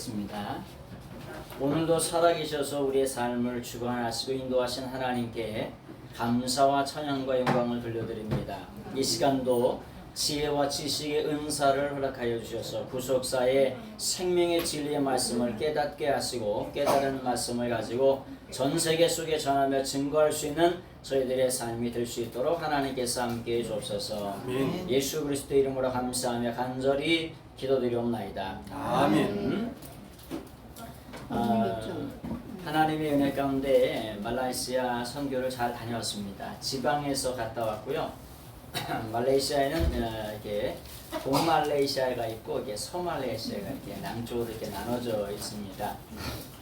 기도하겠습니다. 오늘도 살아계셔서 우리의 삶을 주관하시고 인도하신 하나님께 감사와 찬양과 영광을 돌려드립니다. 이 시간도 지혜와 지식의 은사를 허락하여 주셔서 구속사의 생명의 진리의 말씀을 깨닫게 하시고 깨달은 말씀을 가지고 전 세계 속에 전하며 증거할 수 있는 저희들의 삶이 될 수 있도록 하나님께서 함께해 주옵소서. 아멘. 예수 그리스도 이름으로 감사하며 간절히 기도드리옵나이다. 아멘. 하나님의 은혜 가운데 말레이시아 선교를 잘 다녀왔습니다. 지방에서 갔다 왔고요. 말레이시아에는 이렇게 동말레이시아가 있고 이렇게 서말레이시아가 이렇게 남쪽으로 이렇게 나눠져 있습니다.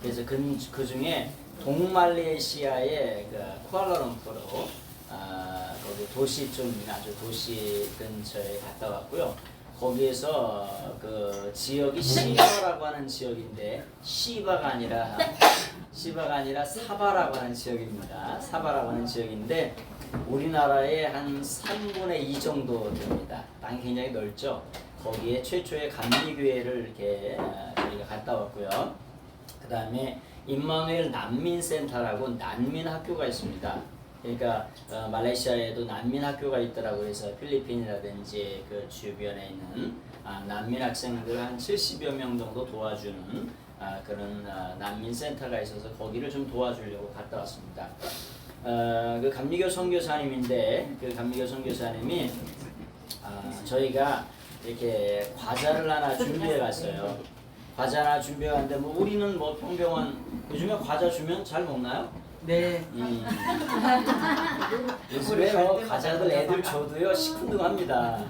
그래서 그 중에 동말레이시아의 그 쿠알라룸푸르 거기 도시 좀 아주 도시 근처에 갔다 왔고요. 거기에서 그 지역이 시바라고 하는 지역인데 시바가 아니라 사바라고 하는 지역입니다. 사바라고 하는 지역인데 우리나라의 한 3분의 2 정도 됩니다. 땅이 굉장히 넓죠. 거기에 최초의 감리교회를 이렇게 우리가 갔다 왔고요. 그 다음에 임마누엘 난민센터라고 난민학교가 있습니다. 그러니까 말레이시아에도 난민학교가 있더라고. 그래서 필리핀이라든지 그 주변에 있는 난민 학생들 한 70여 명 정도 도와주는 그런 난민센터가 있어서 거기를 좀 도와주려고 갔다 왔습니다. 그 감리교 선교사님인데 그 감리교 선교사님이 저희가 이렇게 과자를 하나 준비해 갔어요. 과자 하나 준비해 갔는데 뭐 우리는 뭐 평병원 요즘에 과자 주면 잘 먹나요? 네. 요즘에 과자들 애들 줘도요 시큰둥합니다.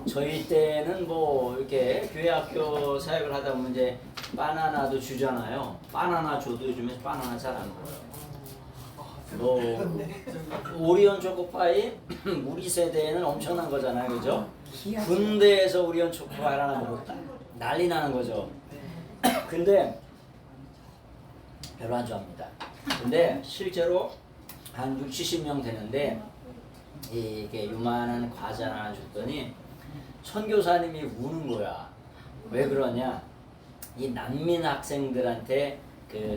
저희 때는 뭐 이렇게 교회 학교 사역을 하다 보면 이제 바나나도 주잖아요. 바나나 줘도 요즘에 바나나 잘 안 먹어요. 오리온 초코파이 우리 세대에는 엄청난 거잖아요, 그죠? 군대에서 오리온 초코파이 하나 먹었다 난리 나는 거죠. 근데 별로 안 좋아합니다. 근데 실제로 한 60, 70명 되는데 이게 요만한 과자 하나 줬더니 선교사님이 우는 거야. 왜 그러냐? 이 난민 학생들한테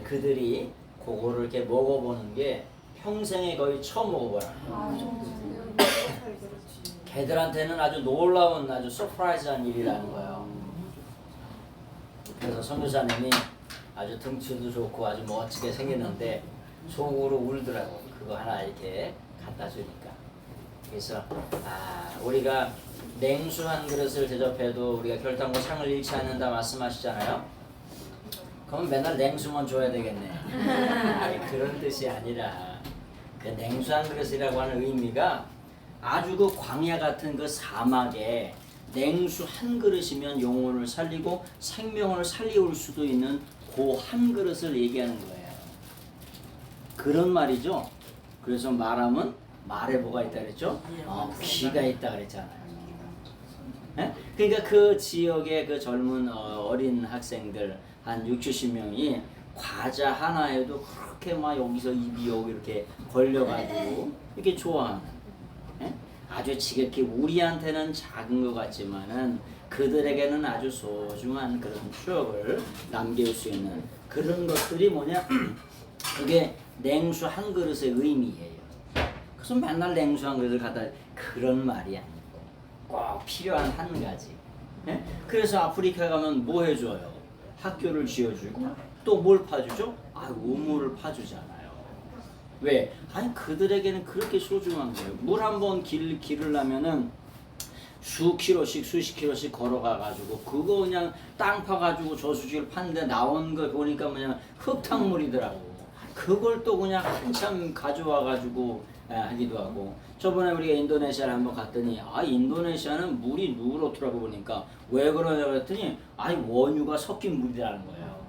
그들이 그거를 이렇게 먹어보는 게 평생에 거의 처음 먹어보라는 걔들한테는 아주 놀라운 아주 서프라이즈한 일이라는 거예요. 그래서 선교사님이 아주 등치도 좋고 아주 멋지게 생겼는데 속으로 울더라고. 그거 하나 이렇게 갖다 주니까. 그래서 우리가 냉수 한 그릇을 대접해도 우리가 결단과 상을 잃지 않는다 말씀하시잖아요. 그럼 맨날 냉수만 줘야 되겠네. 아니, 그런 뜻이 아니라 그 냉수 한 그릇이라고 하는 의미가 아주 그 광야 같은 그 사막에 냉수 한 그릇이면 영혼을 살리고 생명을 살리올 수도 있는 그 한 그릇을 얘기하는 거예요. 그런 말이죠. 그래서 말하면 말에 뭐가 있다 그랬죠? 귀가 있다 그랬잖아요. 네? 그러니까 그 지역의 그 젊은 어린 학생들 한 60, 70명이 과자 하나에도 그렇게 막 여기서 입이 여기 이렇게 걸려가지고 이렇게 좋아하는, 네? 아주 지극히 우리한테는 작은 것 같지만은 그들에게는 아주 소중한 그런 추억을 남길 수 있는 그런 것들이 뭐냐? 그게 냉수 한 그릇의 의미예요. 그래서 맨날 냉수 한 그릇을 갖다 그런 말이 아니고 꼭 필요한 한 가지. 예? 그래서 아프리카 가면 뭐 해줘요? 학교를 지어주고 또 뭘 파주죠? 우물을 파주잖아요. 왜? 아니 그들에게는 그렇게 소중한 거예요. 물 한 번 기르려면은 수십 킬로씩 걸어가가지고 그거 그냥 땅 파가지고 저수지를 팠는데 나온 거 보니까 그냥 흙탕물이더라고. 그걸 또 그냥 한참 가져와가지고 하기도 하고. 저번에 우리가 인도네시아를 한번 갔더니 인도네시아는 물이 누렇더라고. 보니까 왜 그러냐 그랬더니 원유가 섞인 물이라는 거예요.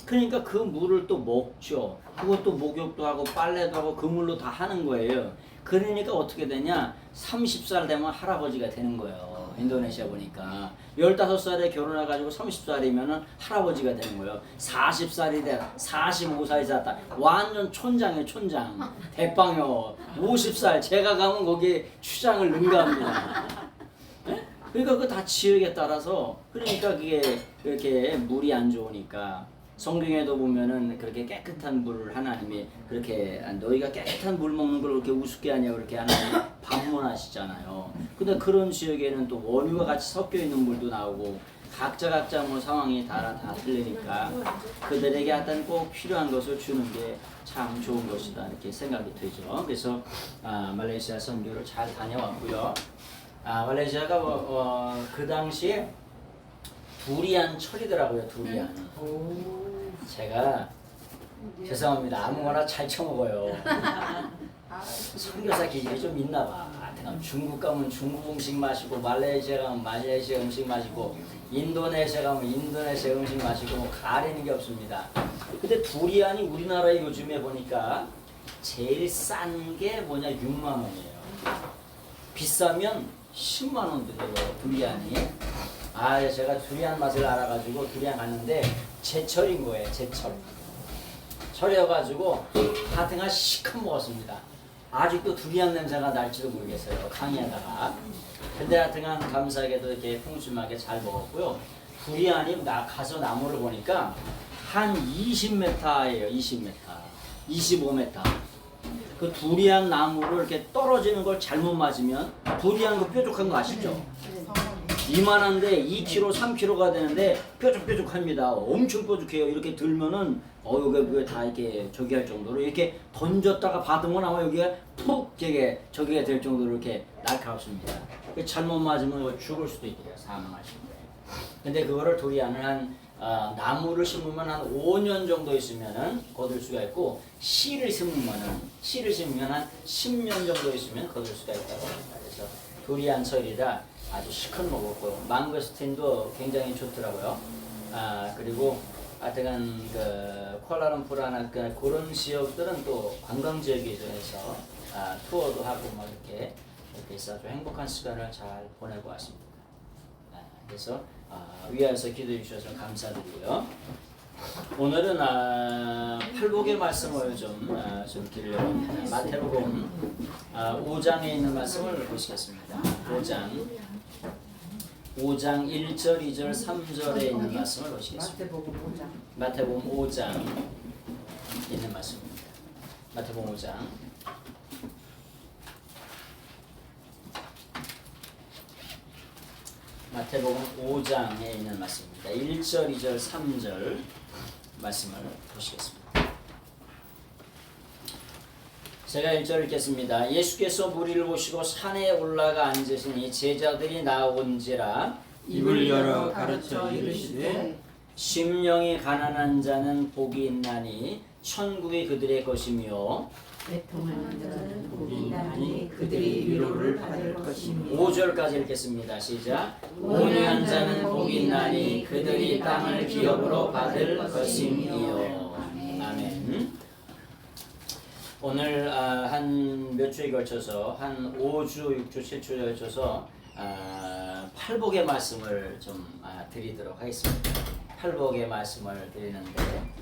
그러니까 그 물을 또 먹죠. 그것도 목욕도 하고 빨래도 하고 그 물로 다 하는 거예요. 그러니까 어떻게 되냐? 30살 되면 할아버지가 되는 거예요. 인도네시아 보니까 15살에 결혼해가지고 30살이면은 할아버지가 되는 거예요. 40살이 돼 45살이 됐다. 완전 촌장이에요. 촌장. 대빵요. 50살 제가 가면 거기에 추장을 능가합니다. 그러니까 그 다 지역에 따라서 그러니까 그게 이렇게 물이 안 좋으니까 성경에도 보면은 그렇게 깨끗한 물을 하나님이 그렇게 너희가 깨끗한 물 먹는 걸 그렇게 우습게 하냐고 그렇게 하나님 반문하시잖아요. 근데 그런 지역에는 또 원유가 같이 섞여 있는 물도 나오고 각자 뭐 상황이 다 틀리니까 그들에게 하여튼 꼭 필요한 것을 주는 게 참 좋은 것이다 이렇게 생각이 들죠. 그래서 말레이시아 선교를 잘 다녀왔고요. 말레이시아가 그 당시에 두리안 철이더라고요. 두리안. 제가 죄송합니다. 아무거나 잘 처먹어요. 선교사 기질이 좀 있나 봐. 중국 가면 중국 음식 마시고, 말레이시아 가면 말레이시아 음식 마시고, 인도네시아 가면 인도네시아 음식 마시고 가리는 게 없습니다. 근데 두리안이 우리나라에 요즘에 보니까 제일 싼 게 뭐냐 6만 원이에요. 비싸면 10만 원 들어요. 두리안이. 제가 두리안 맛을 알아가지고 두리안 갔는데 제철인 거예요. 제철. 철이어가지고 하여튼간 시큼 먹었습니다. 아직도 두리안 냄새가 날지도 모르겠어요. 강의하다가. 근데 하여튼간 감사하게도 이렇게 풍심하게 잘 먹었고요. 두리안이 가서 나무를 보니까 한 20m예요. 20m. 25m. 그 두리안 나무를 이렇게 떨어지는 걸 잘못 맞으면 두리안 그 뾰족한 거 아시죠? 이만한데 2kg, 3kg가 되는데 뾰족뾰족합니다. 엄청 뾰족해요. 이렇게 들면은 여기 다 이렇게 저기 할 정도로 이렇게 던졌다가 받으면 아마 여기가 푹 저기가 될 정도로 이렇게 날카롭습니다. 잘못 맞으면 죽을 수도 있대요. 사망하시는 거예요. 근데 그거를 두리안을 나무를 심으면 한 5년 정도 있으면은 거둘 수가 있고 씨를 심으면 한 10년 정도 있으면 거둘 수가 있다고 합니다. 그래서 두리안 철이라 아주 시큰 먹었고요. 망고스틴도 굉장히 좋더라고요. 그리고 하여튼 그 콜라룸푸르나 그런 지역들은 또 관광 지역이죠. 해서 투어도 하고 막 이렇게 해서 아주 행복한 시간을 잘 보내고 왔습니다. 그래서 위에서 기도해 주셔서 감사드리고요. 오늘은 팔복의 말씀을 좀 드리려고 합니다. 마태복음 5장에 있는 말씀을 보시겠습니다. 5장 1절, 2절, 3절에 있는 말씀을 보시겠습니다. 마태복음 5장 있는 말씀입니다. 마태복음 5장 마태복음 5장에 있는 말씀입니다. 1절, 2절, 3절 말씀을 보시겠습니다. 제가 1절 읽겠습니다. 예수께서 무리를 보시고 산에 올라가 앉으시니 제자들이 나온지라 입을 열어 가르쳐 이르시되 심령이 가난한 자는 복이 있나니 천국이 그들의 것이며 애통하는 자는 복이 있나니 그들이 위로를 받을 것이며 5절까지 읽겠습니다. 시작. 온유한 자는 복이 있나니 그들이 땅을 기업으로 받을 것이며 아멘. 오늘 한 몇 주에 걸쳐서 한 5주, 6주, 7주에 걸쳐서 팔복의 말씀을 좀 드리도록 하겠습니다. 팔복의 말씀을 드리는데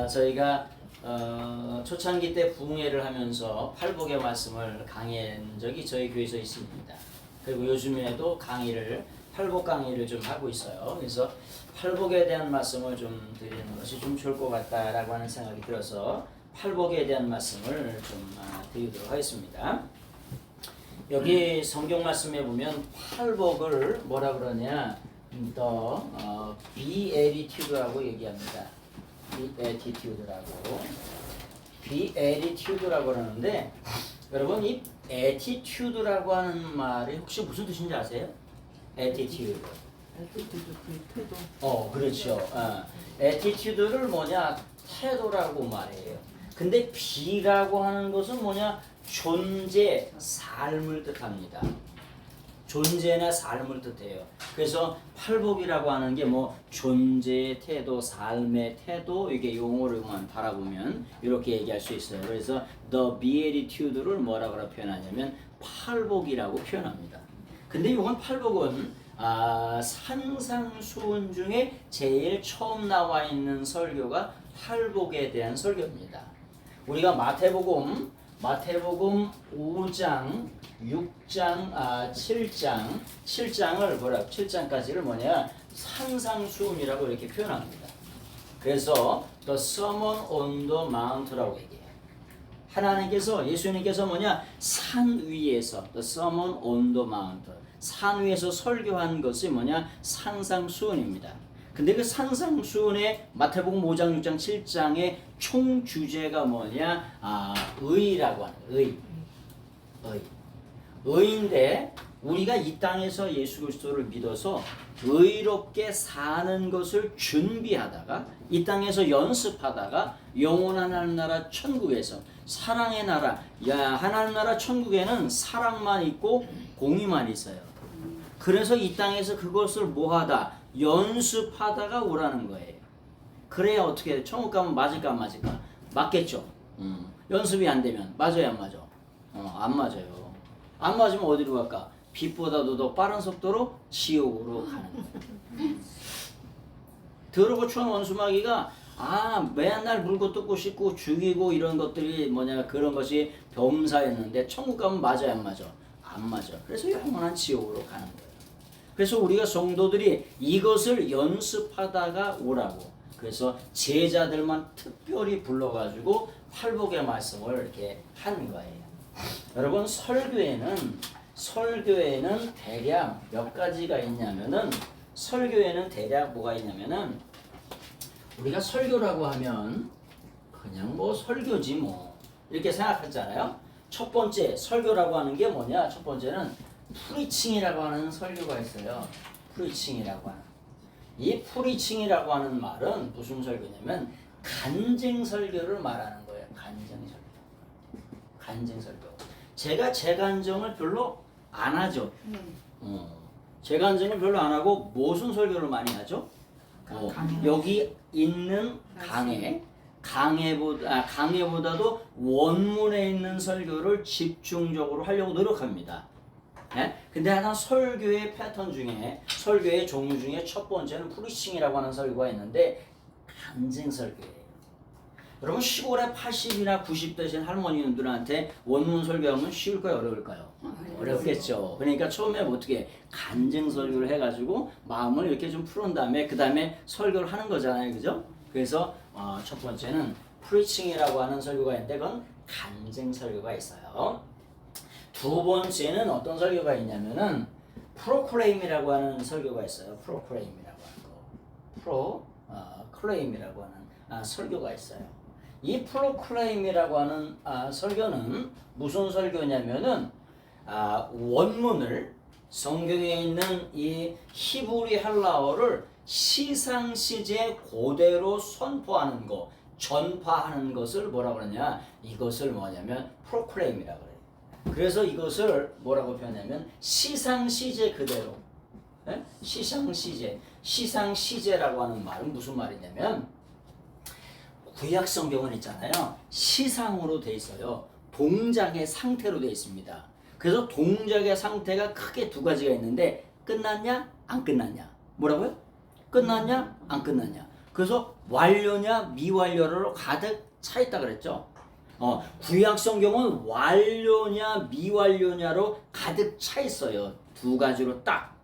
저희가 초창기 때 부흥회를 하면서 팔복의 말씀을 강의한 적이 저희 교회에서 있습니다. 그리고 요즘에도 팔복 강의를 좀 하고 있어요. 그래서 팔복에 대한 말씀을 좀 드리는 것이 좀 좋을 것 같다라고 하는 생각이 들어서 팔복에 대한 말씀을 좀 드리도록 하겠습니다. 여기 성경 말씀에 보면 팔복을 뭐라 그러냐, beatitude라고 얘기합니다. beatitude라고 그러는데 여러분 이 attitude라고 하는 말이 혹시 무슨 뜻인지 아세요? attitude. 그렇죠. attitude를 뭐냐 태도라고 말해요. 근데 B라고 하는 것은 뭐냐 존재, 삶을 뜻합니다. 존재나 삶을 뜻해요. 그래서 팔복이라고 하는 게 뭐 존재의 태도, 삶의 태도 이게 용어로만 바라보면 이렇게 얘기할 수 있어요. 그래서 the beatitude를 뭐라고 표현하냐면 팔복이라고 표현합니다. 근데 이건 팔복은 산상수훈 중에 제일 처음 나와 있는 설교가 팔복에 대한 설교입니다. 우리가 마태복음 마태복음 5장, 6장, 7장을 뭐라 7장까지를 뭐냐 산상수훈이라고 이렇게 표현합니다. 그래서 The Sermon on the Mount라고 얘기해요. 하나님께서 예수님께서 뭐냐 산 위에서 The Sermon on the Mount 산 위에서 설교한 것이 뭐냐 산상수훈입니다. 근데 그 산상수훈의 마태복음 5장, 6장, 7장의 총 주제가 뭐냐 의라고 하는 거예요. 의인데 우리가 이 땅에서 예수 그리스도를 믿어서 의롭게 사는 것을 준비하다가 이 땅에서 연습하다가 영원한 하나님 나라 천국에서 사랑의 나라 하나님 나라 천국에는 사랑만 있고 공의만 있어요. 그래서 이 땅에서 그것을 뭐하다 연습하다가 오라는 거예요. 그래야 어떻게 천국 가면 맞을까 안 맞을까? 맞겠죠. 연습이 안 되면 맞아요 안 맞아? 안 맞아요. 안 맞으면 어디로 갈까? 빛보다도 더 빠른 속도로 지옥으로 가는 거예요. 더럽고 추한 원수마귀가 맨날 물고 뜯고 씻고 죽이고 이런 것들이 뭐냐 그런 것이 범사였는데 천국 가면 맞아요 안 맞아? 안 맞아. 그래서 영원한 지옥으로 가는 거예요. 그래서 우리가 성도들이 이것을 연습하다가 오라고 그래서 제자들만 특별히 불러가지고 활복의 말씀을 이렇게 하는 거예요. 여러분 설교에는 대략 몇 가지가 있냐면은 설교에는 대략 뭐가 있냐면은 우리가 설교라고 하면 그냥 뭐 설교지 뭐 이렇게 생각하잖아요. 첫 번째 설교라고 하는 게 뭐냐? 첫 번째는 프리칭이라고 하는 설교가 있어요. 프리칭이라고 하는 이 프리칭이라고 하는 말은 무슨 설교냐면 간증 설교를 말하는 거예요. 간증 설교. 제가 제 간증을 별로 안 하죠. 제 간증을 별로 안 하고 무슨 설교를 많이 하죠? 여기 있는 강해보다도 원문에 있는 설교를 집중적으로 하려고 노력합니다. 근데 하나 설교의 패턴 중에 설교의 종류 중에 첫 번째는 프리칭이라고 하는 설교가 있는데 간증 설교예요. 여러분 시골에 80이나 90 되신 할머니들한테 원문 설교하면 쉬울까요 어려울까요? 어렵겠죠. 그러니까 처음에 어떻게 간증 설교를 해가지고 마음을 이렇게 좀 풀은 다음에 그 다음에 설교를 하는 거잖아요, 그죠? 그래서 첫 번째는 프리칭이라고 하는 설교가 있는데 그건 간증 설교가 있어요. 두 번째는 어떤 설교가 있냐면은 프로클레임이라고 하는 설교가 있어요. 프로클레임이라고 하는 설교가 있어요. 이 프로클레임이라고 하는 설교는 무슨 설교냐면은 원문을 성경에 있는 이 히브리 헬라어를 시상시제 그대로 선포하는 거, 전파하는 것을 뭐라고 그러냐? 이것을 뭐냐면 프로클레임이라고 그래요. 그래서 이것을 뭐라고 표현하냐면 시상시제 그대로. 시상시제라고 하는 말은 무슨 말이냐면 구약 성경은 있잖아요. 시상으로 돼 있어요. 동작의 상태로 돼 있습니다. 그래서 동작의 상태가 크게 두 가지가 있는데 끝났냐 안 끝났냐. 뭐라고요? 끝났냐 안 끝났냐. 그래서 완료냐 미완료로 가득 차 있다 그랬죠. 구약 성경은 완료냐 미완료냐로 가득 차 있어요. 두 가지로 딱.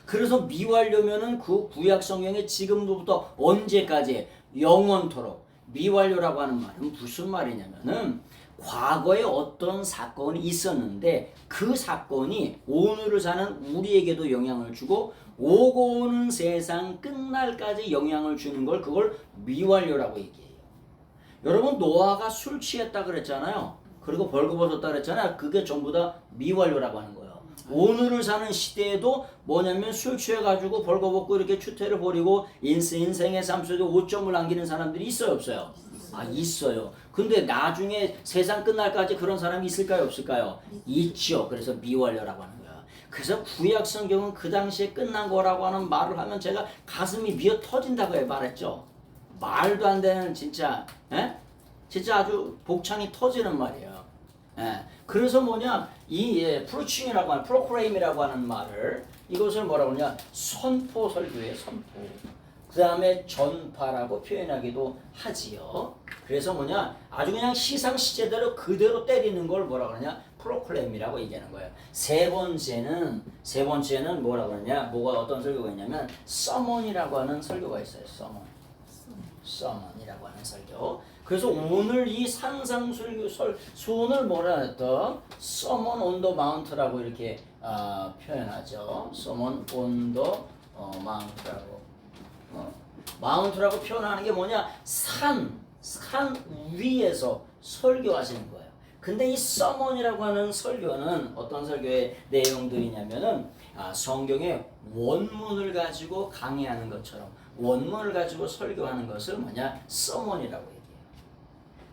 그래서 미완료면은 그 구약 성경에 지금부터 언제까지 영원토록 미완료라고 하는 말은 무슨 말이냐면은 과거에 어떤 사건이 있었는데 그 사건이 오늘을 사는 우리에게도 영향을 주고 오고 오는 세상 끝날까지 영향을 주는 걸 그걸 미완료라고 얘기해요. 여러분 노아가 술 취했다 그랬잖아요. 그리고 벌거벗었다 그랬잖아요. 그게 전부 다 미완료라고 하는 거예요. 오늘을 사는 시대에도 뭐냐면 술 취해가지고 벌거벗고 이렇게 추태를 벌이고 인생의 삶 속에 오점을 남기는 사람들이 있어요 없어요? 있어요. 근데 나중에 세상 끝날까지 그런 사람이 있을까요 없을까요? 있죠. 그래서 미완료라고 하는 거야. 그래서 구약 성경은 그 당시에 끝난 거라고 하는 말을 하면 제가 가슴이 미어 터진다고 말했죠. 말도 안 되는 진짜 진짜 아주 복창이 터지는 말이에요. 그래서 뭐냐 프로칭이라고 하는 프로클레임이라고 하는 말을 이것을 뭐라고 하냐 선포 설교예요. 선포. 그 다음에 전파라고 표현하기도 하지요. 그래서 뭐냐 아주 그냥 시상시제대로 그대로 때리는 걸 뭐라 그러냐 프로클레임이라고 얘기하는 거예요. 세 번째는 뭐라 그러냐 뭐가 어떤 설교가 있냐면 서먼이라고 하는 설교가 있어요. 서먼이라고 하는 설교. 그래서 오늘 이 상상 수훈을 뭐라 했더 서먼 온 더 마운트라고 이렇게 표현하죠. 서먼 온 더 마운트라고. 마운트라고 표현하는 게 뭐냐 산 위에서 설교하시는 거예요. 근데 이 서먼이라고 하는 설교는 어떤 설교의 내용들이냐면은 성경의 원문을 가지고 강의하는 것처럼 원문을 가지고 설교하는 것을 뭐냐 서먼이라고 얘기해요.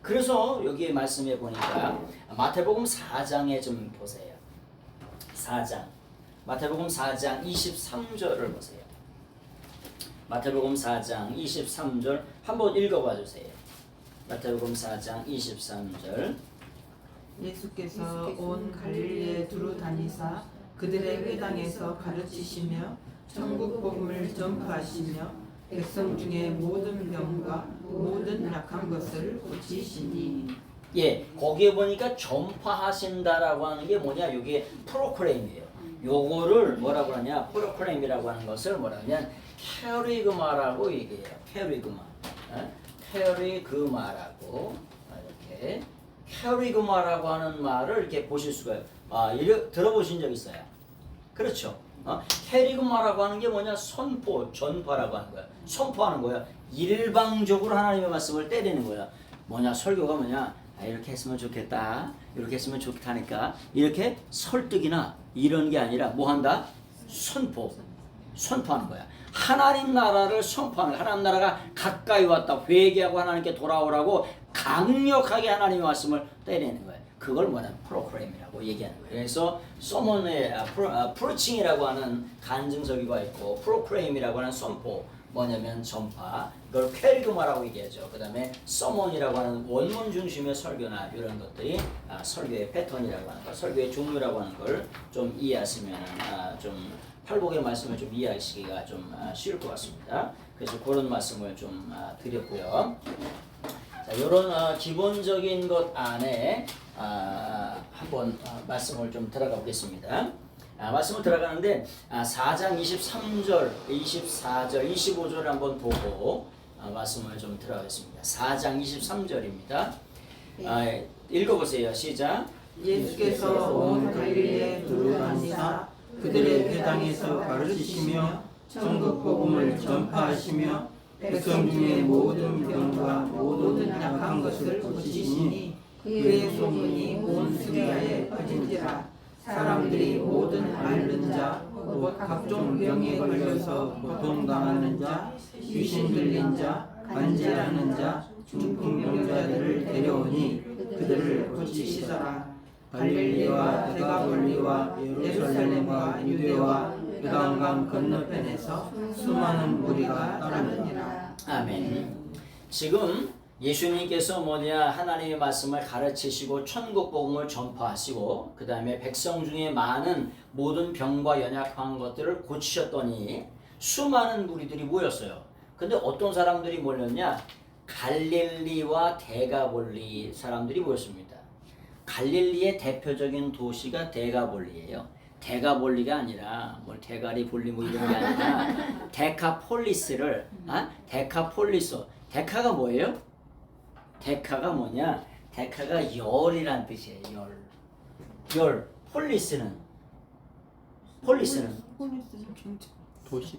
그래서 여기 말씀해 보니까 마태복음 4장에 좀 보세요. 4장 마태복음 4장 23절을 보세요. 마태복음 4장 23절 한번 읽어봐 주세요. 마태복음 4장 23절 예수께서 온 갈릴리에 두루 다니사 그들의 회당에서 가르치시며 천국 복음을 전파하시며 백성 중에 모든 병과 모든 약한 것을 고치시니. 예, 거기에 보니까 전파하신다라고 하는 게 뭐냐 이게 프로클레임이에요. 요거를 뭐라고 하냐 프로클레임이라고 하는 것을 뭐라 하냐 캐리그마라고 얘기해요. 캐리그마라고 이렇게 캐리그마라고 하는 말을 이렇게 보실 수가 있어요. 들어보신 적 있어요? 그렇죠. 캐리그마라고 하는 게 뭐냐 전파라고 하는 거야. 선포하는 거야. 일방적으로 하나님의 말씀을 때리는 거야. 뭐냐 설교가 뭐냐 이렇게 했으면 좋겠다. 이렇게 했으면 좋다니까. 이렇게 설득이나 이런 게 아니라 뭐 한다? 선포하는 거야. 하나님 나라를 선포하는 거야. 하나님 나라가 가까이 왔다. 회개하고 하나님께 돌아오라고 강력하게 하나님의 말씀을 때리는 거예요. 그걸 뭐냐면 프로클레임이라고 얘기하는 거예요. 그래서 서먼의 프리칭이라고 하는 간증설교가 있고 프로클레임이라고 하는 선포 뭐냐면 전파 이걸 캐리그마라고 얘기하죠. 그 다음에 서먼이라고 하는 원문 중심의 설교나 이런 것들이 설교의 패턴이라고 하는 거 설교의 종류라고 하는 걸 좀 이해하시면 좀 팔복의 말씀을 좀 이해하시기가 좀 쉬울 것 같습니다. 그래서 그런 말씀을 좀 드렸고요. 자, 이런 기본적인 것 안에 한번 말씀을 좀 들어가 보겠습니다. 말씀을 들어가는데 4장 23절, 24절, 25절을 한번 보고 말씀을 좀 들어가겠습니다. 4장 23절입니다. 읽어보세요. 시작. 예수께서 온 갈릴리에 두루 다니사 그들의 회당에서 가르치시며 천국 복음을 전파하시며 백성 중에 모든 병과 모든 약한 것을 고치시니 그의 소문이 온 수리아에 퍼진지라. 사람들이 모든 앓는 자, 곧 각종 병에 걸려서 고통당하는 자, 귀신 들린 자, 간질하는 자, 중풍병자들을 데려오니 그들을 고치시더라. 갈릴리와 데가볼리와 예루살렘과 유대와 요단강 건너편에서 수많은 무리가 따르니라. 아멘. 지금 예수님께서 뭐냐 하나님의 말씀을 가르치시고 천국 복음을 전파하시고 그 다음에 백성 중에 많은 모든 병과 연약한 것들을 고치셨더니 수많은 무리들이 모였어요. 근데 어떤 사람들이 몰렸냐? 갈릴리와 데가볼리 사람들이 모였습니다. 갈릴리의 대표적인 도시가 데가볼리예요. 데가볼리가 아니라 뭐 대가리 볼리 뭐 이런 게 아니라 데카폴리스를 데카폴리스 데카가 뭐예요? 데카가 뭐냐? 데카가 열이란 뜻이에요. 열. 폴리스는 도시.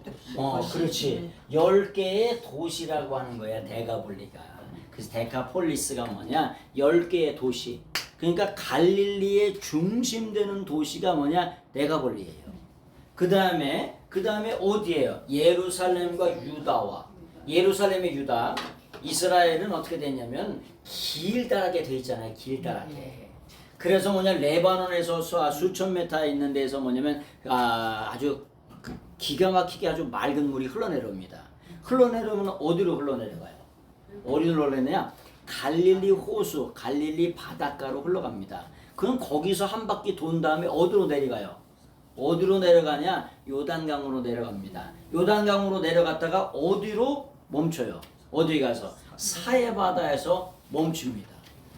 그렇지. 10개의 도시라고 하는 거야. 데가볼리가. 그래서 데카폴리스가 뭐냐? 10개의 도시. 그러니까 갈릴리의 중심되는 도시가 뭐냐? 데가볼리예요. 그 다음에 어디예요? 예루살렘과 유다와 예루살렘의 유다. 이스라엘은 어떻게 됐냐면 길다랗게 돼 있잖아요. 길다랗게. 그래서 뭐냐 레바논에서 수천 미터 있는 데서 뭐냐면 아주 기가 막히게 아주 맑은 물이 흘러내려옵니다. 흘러내려오면 어디로 흘러내려가요? 어디로 흘러내냐? 갈릴리 호수, 갈릴리 바닷가로 흘러갑니다. 그럼 거기서 한 바퀴 돈 다음에 어디로 내려가요? 어디로 내려가냐? 요단강으로 내려갑니다. 요단강으로 내려갔다가 어디로 멈춰요? 어디 가서? 사해바다에서 멈춥니다.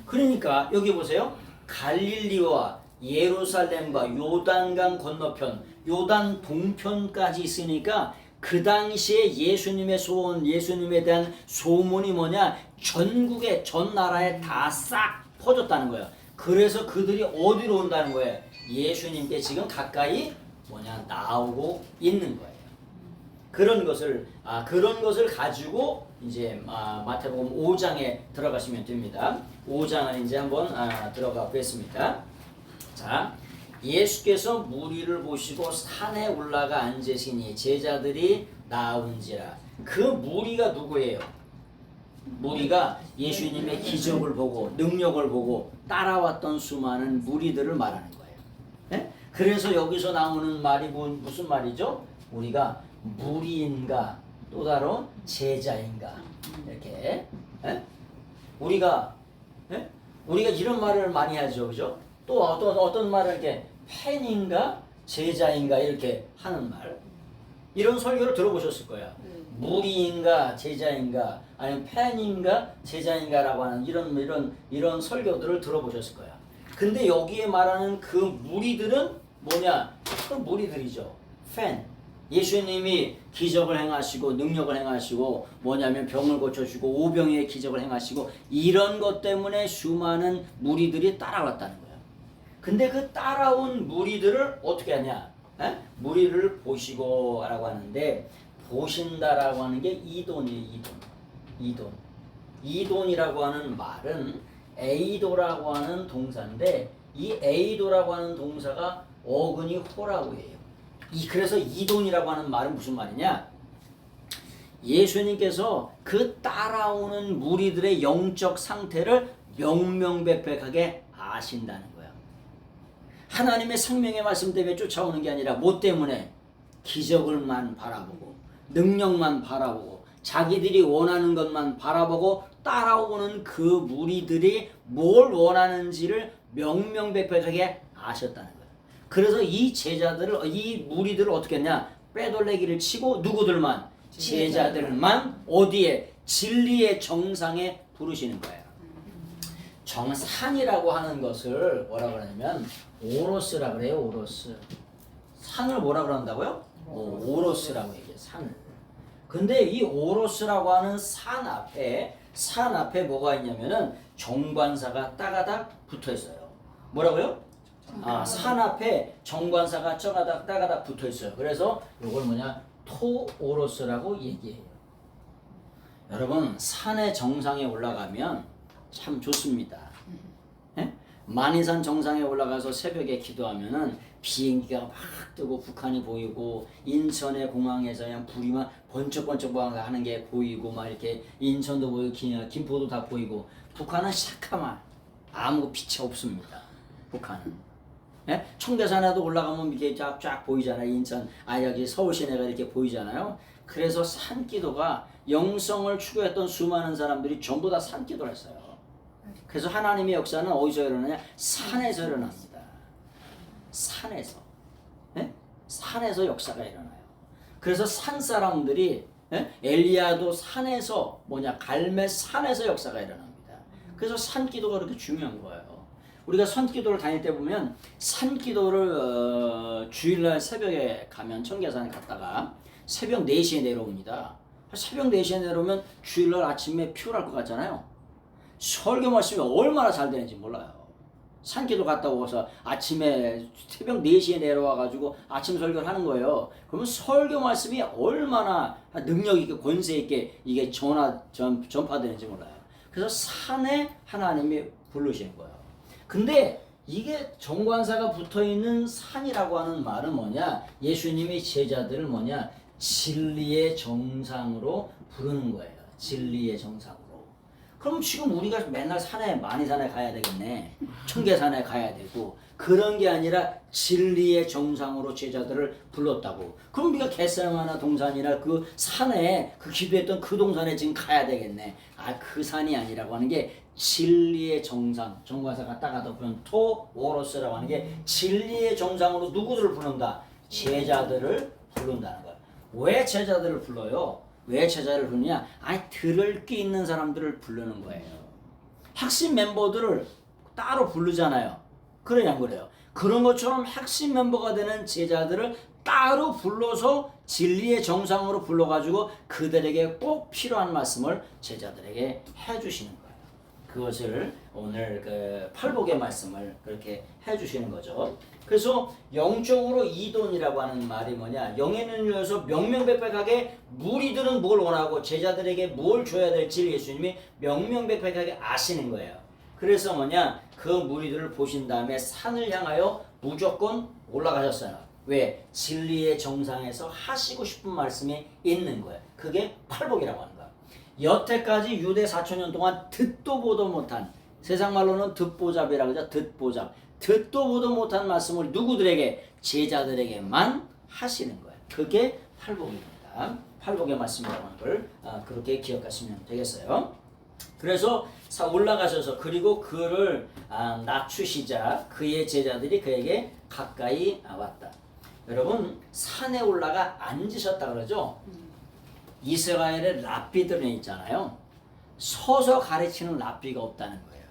그러니까 여기 보세요. 갈릴리와 예루살렘과 요단강 건너편, 요단 동편까지 있으니까 그 당시에 예수님의 소원, 예수님에 대한 소문이 뭐냐? 전국에, 전 나라에 다 싹 퍼졌다는 거예요. 그래서 그들이 어디로 온다는 거예요? 예수님께 지금 가까이 뭐냐? 나오고 있는 거예요. 그런 것을 가지고 이제 마태복음 5장에 들어가시면 됩니다. 5장을 이제 한번 들어가 보겠습니다. 자, 예수께서 무리를 보시고 산에 올라가 앉으시니 제자들이 나온지라. 그 무리가 누구예요? 무리가 예수님의 기적을 보고 능력을 보고 따라왔던 수많은 무리들을 말하는 거예요. 네? 그래서 여기서 나오는 말이 무슨 말이죠? 우리가 무리인가 또 다른 제자인가 이렇게 우리가 이런 말을 많이 하죠, 그죠? 또 어떤 말을 이렇게 팬인가 제자인가 이렇게 하는 말, 이런 설교를 들어보셨을 거야. 무리인가 제자인가 아니면 팬인가 제자인가라고 하는 이런 설교들을 들어보셨을 거야. 근데 여기에 말하는 그 무리들은 뭐냐? 그 무리들이죠. 팬. 예수님이 기적을 행하시고 능력을 행하시고 뭐냐면 병을 고쳐주고 오병이의 기적을 행하시고 이런 것 때문에 수많은 무리들이 따라왔다는 거예요. 근데 그 따라온 무리들을 어떻게 하냐? 무리를 보시고 라고 하는데, 보신다라고 하는 게 이돈이에요. 이돈이라고 하는 말은 에이도라고 하는 동사인데, 이 에이도라고 하는 동사가 어근이 호라고 해요. 그래서 이돈이라고 하는 말은 무슨 말이냐? 예수님께서 그 따라오는 무리들의 영적 상태를 명명백백하게 아신다는 거예요. 하나님의 생명의 말씀 때문에 쫓아오는 게 아니라 뭐 때문에? 기적을만 바라보고 능력만 바라보고 자기들이 원하는 것만 바라보고 따라오는 그 무리들이 뭘 원하는지를 명명백백하게 아셨다는 거예요. 그래서 이 무리들을 어떻게 했냐? 빼돌래기를 치고 누구들만? 제자들만 어디에? 진리의 정상에 부르시는 거예요. 정산이라고 하는 것을 뭐라 그러냐면 오로스라고 그래요. 오로스. 산을 뭐라 그런다고요? 오로스라고 얘기해요. 산을. 근데 이 오로스라고 하는 산 앞에 뭐가 있냐면은 정관사가 따가닥 붙어 있어요. 뭐라고요? 산 앞에 정관사가 따가닥 붙어 있어요. 그래서 이걸 뭐냐? 토오로스라고 얘기해요. 여러분, 산의 정상에 올라가면 참 좋습니다. 만이산 정상에 올라가서 새벽에 기도하면은 비행기가 막 뜨고 북한이 보이고, 인천의 공항에서 그냥 불이 막 번쩍번쩍 하는 게 보이고, 막 이렇게 인천도 보이고 김포도 다 보이고, 북한은 시커먼 아무 빛이 없습니다. 북한은. 청계산에도 올라가면 이렇게 쫙 보이잖아요. 여기 서울 시내가 이렇게 보이잖아요. 그래서 산기도가 영성을 추구했던 수많은 사람들이 전부 다 산기도를 했어요. 그래서 하나님의 역사는 어디서 일어나냐? 산에서 일어납니다. 산에서 역사가 일어나요. 그래서 산 사람들이 엘리야도 산에서 갈멜 산에서 역사가 일어납니다. 그래서 산기도가 그렇게 중요한 거예요. 우리가 산기도를 다닐 때 보면 산기도를 주일날 새벽에 가면 청계산에 갔다가 새벽 4시에 내려옵니다. 새벽 4시에 내려오면 주일날 아침에 피곤할 것 같잖아요. 설교 말씀이 얼마나 잘 되는지 몰라요. 산기도 갔다 오고서 아침에 새벽 4시에 내려와가지고 아침 설교를 하는 거예요. 그러면 설교 말씀이 얼마나 능력 있게 권세 있게 이게 전파되는지 몰라요. 그래서 산에 하나님이 부르시는 거예요. 근데 이게 정관사가 붙어있는 산이라고 하는 말은 뭐냐? 예수님이 제자들을 진리의 정상으로 부르는 거예요. 진리의 정상으로. 그럼 지금 우리가 맨날 산에 만이산에 가야 되겠네. 청계산에 가야 되고 그런 게 아니라 진리의 정상으로 제자들을 불렀다고. 그럼 우리가 겟세마나 동산이나 그 산에 그 기도했던 그 동산에 지금 가야 되겠네. 아, 그 산이 아니라고 하는 게 진리의 정상. 정관사 갔다가도 그런 토오로스라고 하는 게 진리의 정상으로 누구들을 부른다? 제자들을 부른다는 거야. 왜 제자들을 불러요? 왜 제자를 부르냐? 아니, 들을 게 있는 사람들을 부르는 거예요. 핵심 멤버들을 따로 부르잖아요. 그래요, 안 그래요? 그런 것처럼 핵심 멤버가 되는 제자들을 따로 불러서 진리의 정상으로 불러가지고 그들에게 꼭 필요한 말씀을 제자들에게 해주시는 거예요. 그것을 오늘 그 팔복의 말씀을 그렇게 해주시는 거죠. 그래서 영적으로 이돈이라고 하는 말이 뭐냐? 영에는 이어서 명명백백하게 무리들은 뭘 원하고 제자들에게 뭘 줘야 될지 예수님이 명명백백하게 아시는 거예요. 그래서 뭐냐? 그 무리들을 보신 다음에 산을 향하여 무조건 올라가셨어요. 왜? 진리의 정상에서 하시고 싶은 말씀이 있는 거예요. 그게 팔복이라고 하는 거예요. 여태까지 유대 4,000년 동안 듣도 보도 못한, 세상 말로는 듣보잡이라고 하죠. 듣보잡. 듣도 보도 못한 말씀을 누구들에게? 제자들에게만 하시는 거예요. 그게 팔복입니다. 팔복의 말씀이라고 하는 걸 그렇게 기억하시면 되겠어요. 그래서 올라가셔서 그리고 그를 낮추시자 그의 제자들이 그에게 가까이 왔다. 여러분, 산에 올라가 앉으셨다 그러죠. 이스라엘의 랍비들은 있잖아요. 서서 가르치는 랍비가 없다는 거예요.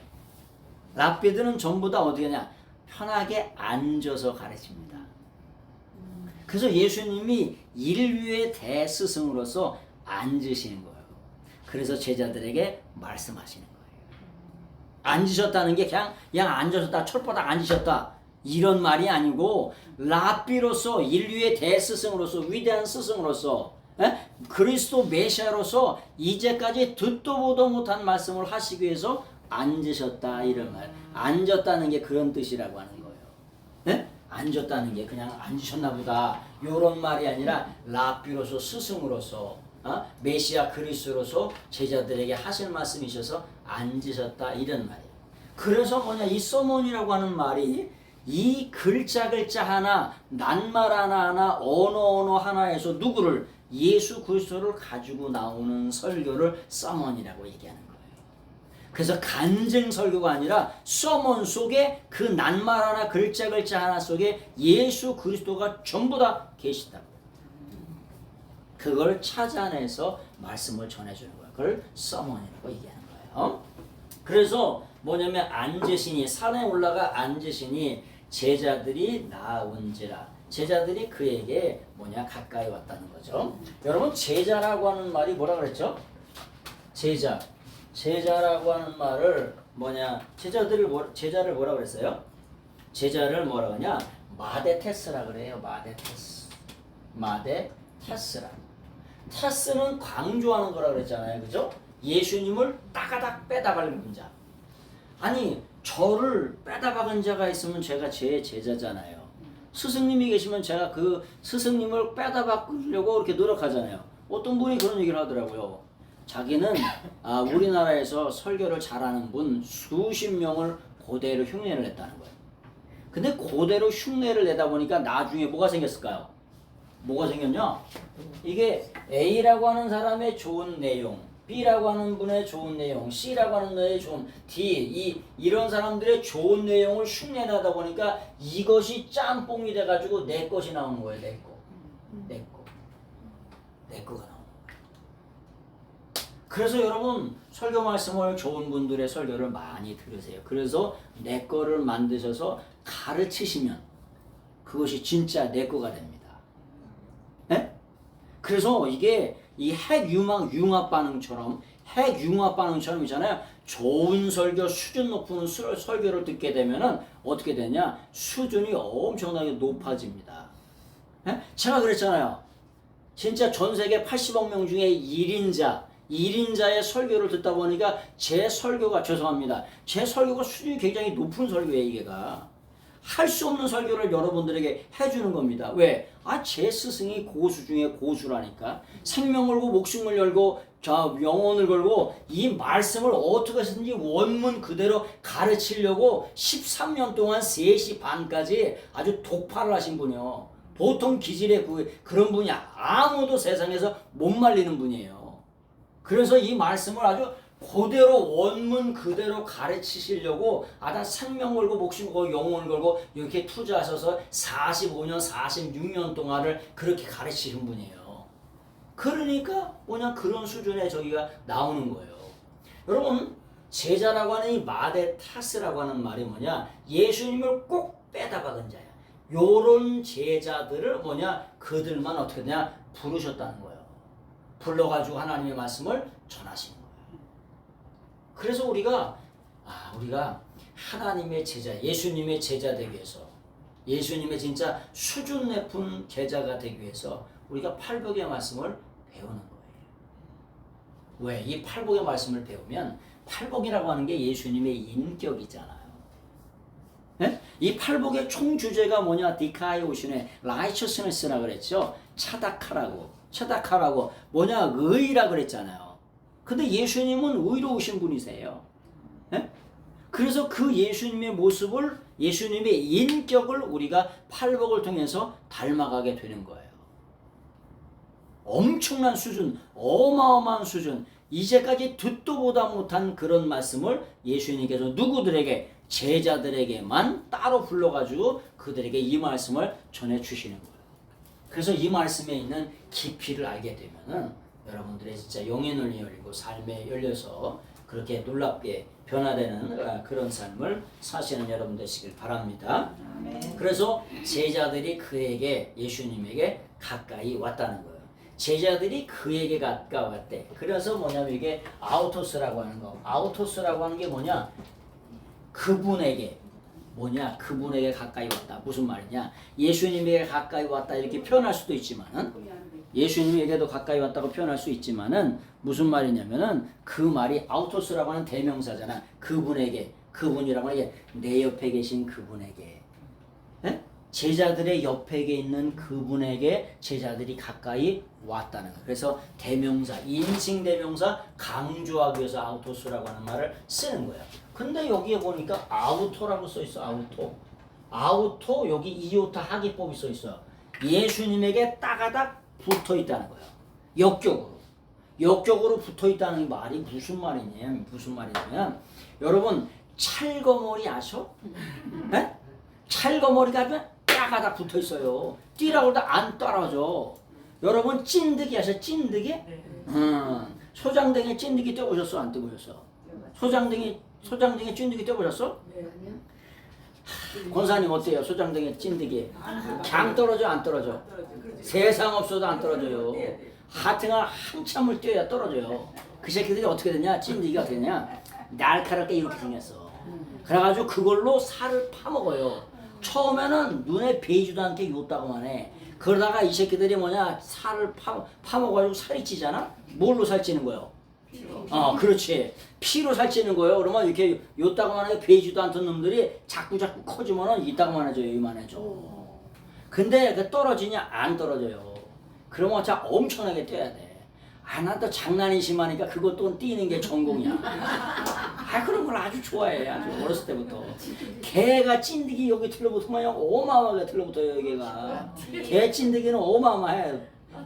랍비들은 전부 다 어떻게 하냐? 편하게 앉아서 가르칩니다. 그래서 예수님이 인류의 대스승으로서 앉으시는 거예요. 그래서 제자들에게 말씀하시는 거예요. 앉으셨다는 게 그냥 앉으셨다, 철바닥 앉으셨다 이런 말이 아니고 랍비로서 인류의 대스승으로서 위대한 스승으로서 그리스도 메시아로서 이제까지 듣도 보도 못한 말씀을 하시기 위해서 앉으셨다 이런 말. 앉았다는 게 그런 뜻이라고 하는 거예요. 앉았다는 게 그냥 앉으셨나 보다 이런 말이 아니라 랍비로서 스승으로서 메시아 그리스도로서 제자들에게 하실 말씀이셔서 앉으셨다 이런 말이에요. 그래서 뭐냐, 이 서몬이라고 하는 말이 이 글자 하나, 낱말 하나, 언어 하나에서 누구를? 예수 그리스도를 가지고 나오는 설교를 서먼이라고 얘기하는 거예요. 그래서 간증 설교가 아니라 서먼 속에 그 낱말 하나, 글자 하나 속에 예수 그리스도가 전부 다 계시다고. 그걸 찾아내서 말씀을 전해주는 거예요. 그걸 서먼이라고 얘기하는 거예요. 그래서 뭐냐면 앉으시니, 산에 올라가 앉으시니 제자들이 나온지라. 제자들이 그에게 가까이 왔다는 거죠. 여러분, 제자라고 하는 말이 뭐라 그랬죠? 제자라고 하는 말을 제자를 뭐라 그랬어요? 제자를 뭐라 그러냐? 마데테스라 그래요. 마데테스라. 테스는 강조하는 거라 그랬잖아요. 그죠? 예수님을 따가닥 빼다 박은 자. 아니, 저를 빼다 박은 자가 있으면 제가 제 제자잖아요. 스승님이 계시면 제가 그 스승님을 빼다 박으려고 이렇게 노력하잖아요. 어떤 분이 그런 얘기를 하더라고요. 자기는 우리나라에서 설교를 잘하는 분 수십 명을 그대로 흉내를 냈다는 거예요. 근데 그대로 흉내를 내다 보니까 나중에 뭐가 생겼을까요? 뭐가 생겼냐? 이게 A라고 하는 사람의 좋은 내용, B라고 하는 분의 좋은 내용, C라고 하는 분의 좋은 D, 이런 사람들의 좋은 내용을 흉내내다 보니까 이것이 짬뽕이 돼가지고 내 것이 나오는 거예요. 내 거가 나오는 거예요. 그래서 여러분, 설교 말씀을 좋은 분들의 설교를 많이 들으세요. 그래서 내 거를 만드셔서 가르치시면 그것이 진짜 내 거가 됩니다. 그래서 이게 이 핵융합 반응처럼 있잖아요. 좋은 설교, 수준 높은 설교를 듣게 되면은 어떻게 되냐? 수준이 엄청나게 높아집니다. 제가 그랬잖아요. 진짜 전 세계 80억 명 중에 1인자의 설교를 듣다 보니까 제 설교가 수준이 굉장히 높은 설교예요. 이게가 할 수 없는 설교를 여러분들에게 해주는 겁니다. 왜? 제 스승이 고수 중에 고수라니까. 생명 걸고 목숨을 열고 자, 영혼을 걸고 이 말씀을 어떻게 해서든지 원문 그대로 가르치려고 13년 동안 3시 반까지 아주 독파를 하신 분이요. 보통 기질의 그런 분이 아무도 세상에서 못 말리는 분이에요. 그래서 이 말씀을 아주 그대로 원문 그대로 가르치시려고 아다 생명 걸고 목숨 걸고 영혼을 걸고 이렇게 투자하셔서 45년 46년 동안을 그렇게 가르치신 분이에요. 그러니까 뭐냐 그런 수준의 저기가 나오는 거예요. 여러분 제자라고 하는 이 마데타스라고 하는 말이 뭐냐 예수님을 꼭 빼다 박은 자야. 요런 제자들을 뭐냐 그들만 어떻게 되냐 부르셨다는 거예요. 불러가지고 하나님의 말씀을 전하시는 거예요. 그래서 우리가 하나님의 제자, 예수님의 제자 되기 위해서, 예수님의 진짜 수준 높은 제자가 되기 위해서 우리가 팔복의 말씀을 배우는 거예요. 왜? 이 팔복의 말씀을 배우면 팔복이라고 하는 게 예수님의 인격이잖아요. 네? 이 팔복의 총 주제가 뭐냐? 디카이오신의 라이처스네스라 그랬죠. 차닥하라고 뭐냐? 의라 그랬잖아요. 근데 예수님은 의로우신 분이세요. 네? 그래서 그 예수님의 모습을 예수님의 인격을 우리가 팔복을 통해서 닮아가게 되는 거예요. 엄청난 수준, 어마어마한 수준, 이제까지 듣도 보다 못한 그런 말씀을 예수님께서 누구들에게? 제자들에게만 따로 불러가지고 그들에게 이 말씀을 전해주시는 거예요. 그래서 이 말씀에 있는 깊이를 알게 되면은 여러분들의 진짜 영의 눈이 열리고 삶에 열려서 그렇게 놀랍게 변화되는 그런 삶을 사시는 여러분 되시길 바랍니다. 그래서 제자들이 그에게 예수님에게 가까이 왔다는 거예요. 제자들이 그에게 가까웠대. 그래서 뭐냐면 이게 아우토스라고 하는 거. 아우토스라고 하는 게 뭐냐? 그분에게 가까이 왔다. 무슨 말이냐? 예수님에게 가까이 왔다 이렇게 표현할 수도 있지만은 예수님에게도 가까이 왔다고 표현할 수 있지만은 무슨 말이냐면은 그 말이 아우토스라고 하는 대명사잖아. 그분에게, 그분이라고 하는 게 내 옆에 계신 그분에게, 에? 제자들의 옆에 있는 그분에게 제자들이 가까이 왔다는 거예요. 그래서 대명사, 인칭 대명사 강조하기 위해서 아우토스라고 하는 말을 쓰는 거예요. 근데 여기에 보니까 아우토라고 써 있어. 아우토 여기 이오타 하기법이 써 있어. 예수님에게 따가닥 붙어 있다는 거예요. 역격으로 붙어 있다는 말이 무슨 말이냐면 여러분 찰거머리 아셔? 네? 찰거머리가 따가닥 붙어 있어요. 뛰라고 해도 안 떨어져. 여러분 찐득이 아셔? 찐득이? 소장댕이 찐득이 떼보셨어? 안 떼보셨어? 소장댕이 찐득이 떼보셨어? 권사님 어때요? 소장댕이 찐득이 그냥 떨어져 안 떨어져? 세상 없어도 안 떨어져요. 하여튼간 한참을 뛰어야 떨어져요. 그 새끼들이 어떻게 되냐? 찐득이가 어떻게 되냐? 날카롭게 이렇게 생겼어. 그래가지고 그걸로 살을 파먹어요. 처음에는 눈에 베이지도 않게 요다고만 해. 그러다가 이 새끼들이 뭐냐? 살을 파먹어가지고 살이 찌잖아? 뭘로 살찌는 거예요? 그렇지. 피로 살찌는 거예요. 그러면 이렇게 요따가만 하게 베이지도 않던 놈들이 자꾸 커지면은 이따가만해져요. 이만해져. 근데 그 떨어지냐? 안 떨어져요. 그러면 자 엄청나게 뛰어야 돼. 나 또 장난이 심하니까 그것도 뛰는 게 전공이야. 그런 걸 아주 좋아해. 아주 어렸을 때부터. 개가 찐득이 여기 틀려붙으면 어마어마하게 틀려붙어요. 여기가. 개 찐득이는 어마어마해.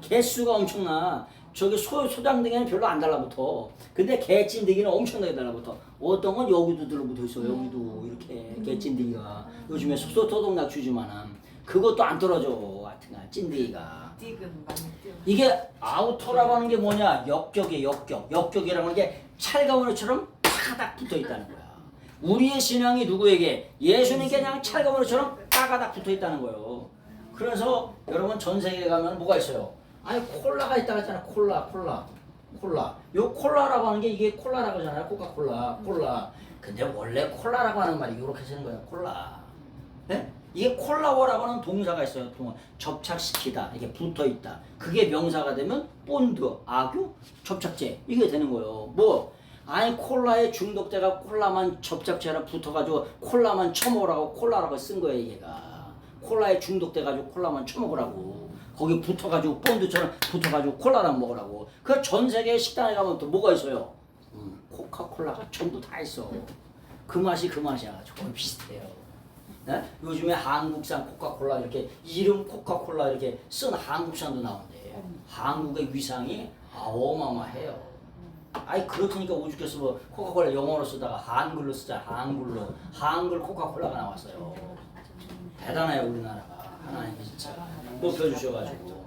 개수가 엄청나. 저기 소장등에는 별로 안 달라붙어. 근데 개 찐득이는 엄청나게 달라붙어. 어떤 건 여기도 들러붙어 있어. 여기도 이렇게 개 찐득이가. 요즘에 소독약 주지만은 그것도 안 떨어져. 하여튼간 찐득이가. 이게 아우토라고 하는 게 뭐냐? 역격이에요. 역격이라고 하는 게 찰가원처럼 따가닥 붙어 있다는 거야. 우리의 신앙이 누구에게? 예수님께 그냥 찰가원처럼 따가닥 붙어 있다는 거예요. 그래서 여러분 전 세계에 가면 뭐가 있어요? 콜라가 있다고 했잖아. 콜라. 요 콜라라고 하는 게 이게 콜라라고 하잖아요. 코카콜라. 근데 원래 콜라라고 하는 말이 이렇게 쓰는 거예요. 콜라. 네? 이게 콜라워라고 하는 동사가 있어요. 접착시키다. 이게 붙어 있다. 그게 명사가 되면 본드, 악유, 접착제. 이게 되는 거예요. 콜라에 중독자가 콜라만 접착제랑 붙어가지고 콜라만 처먹으라고 콜라라고 쓴 거예요. 얘가. 콜라에 중독돼가지고 콜라만 처먹으라고. 거기 붙어가지고 본드처럼 붙어가지고 콜라랑 먹으라고. 그 전 세계 식당에 가면 또 뭐가 있어요? 코카콜라가 전부 다 있어. 그 맛이 그 맛이야. 조금 비슷해요. 네? 요즘에 한국산 코카콜라 이렇게 이름 코카콜라 이렇게 쓴 한국산도 나온대. 한국의 위상이 어마어마해요. 아이 그렇다니까 오죽했어. 뭐 코카콜라 영어로 쓰다가 한글로 쓰자. 한글 코카콜라가 나왔어요. 대단해요 우리나라가. 하나님이 진짜 높여주셔가지고.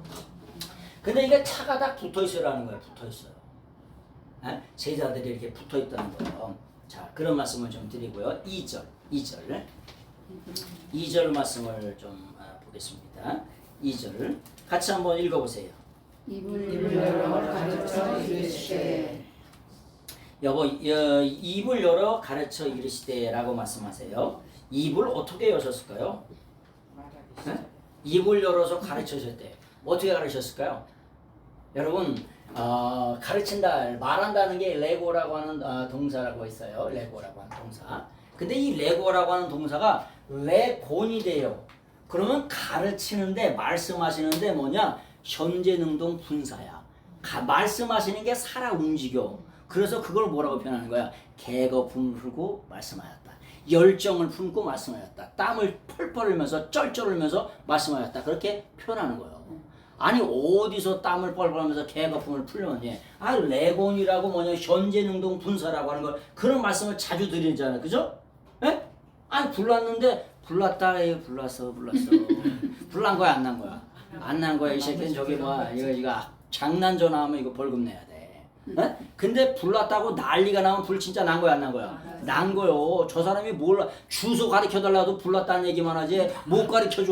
근데 이게 차가 다 붙어있어라는 거예요. 붙어있어요. 에? 제자들이 이렇게 붙어있다는 거예요. 자 그런 말씀을 좀 드리고요. 2절 말씀을 좀 보겠습니다. 2절 같이 한번 읽어보세요. 입을 열어 가르쳐 이르시되 여보 입을 열어 가르쳐 이르시되라고 말씀하세요. 입을 어떻게 여셨을까요? 입을 열어서 가르쳐주셨대. 어떻게 가르쳤을까요? 여러분 가르친다, 말한다는 게 레고라고 하는 동사라고 있어요. 레고라고 하는 동사. 근데 이 레고라고 하는 동사가 레곤이 돼요. 그러면 가르치는데 말씀하시는데 뭐냐? 현재 능동 분사야. 말씀하시는 게 살아 움직여. 그래서 그걸 뭐라고 표현하는 거야? 계거품을 풀고 말씀하였다. 열정을 품고 말씀하였다. 땀을 펄펄 흘면서 쩔쩔 흘면서 말씀하였다. 그렇게 표현하는 거예요. 아니 어디서 땀을 뻘뻘 하면서 계거품을 풀려니? 레곤이라고 뭐냐? 현재 능동 분사라고 하는 걸 그런 말씀을 자주 드리잖아요. 그죠? 예? 아니 불났는데 불났다. 불났어. 불난 거야 안 난 거야? 안 난 거야. 이 새끼는 저기 뭐 이거 장난 전화하면 이거 벌금 내야 돼. 에? 근데 불났다고 난리가 나면 불 진짜 난 거야 안 난 거야? 난 거요. 저 사람이 몰라. 주소 가르쳐달라도 불났다는 얘기만 하지 못 가르쳐줘.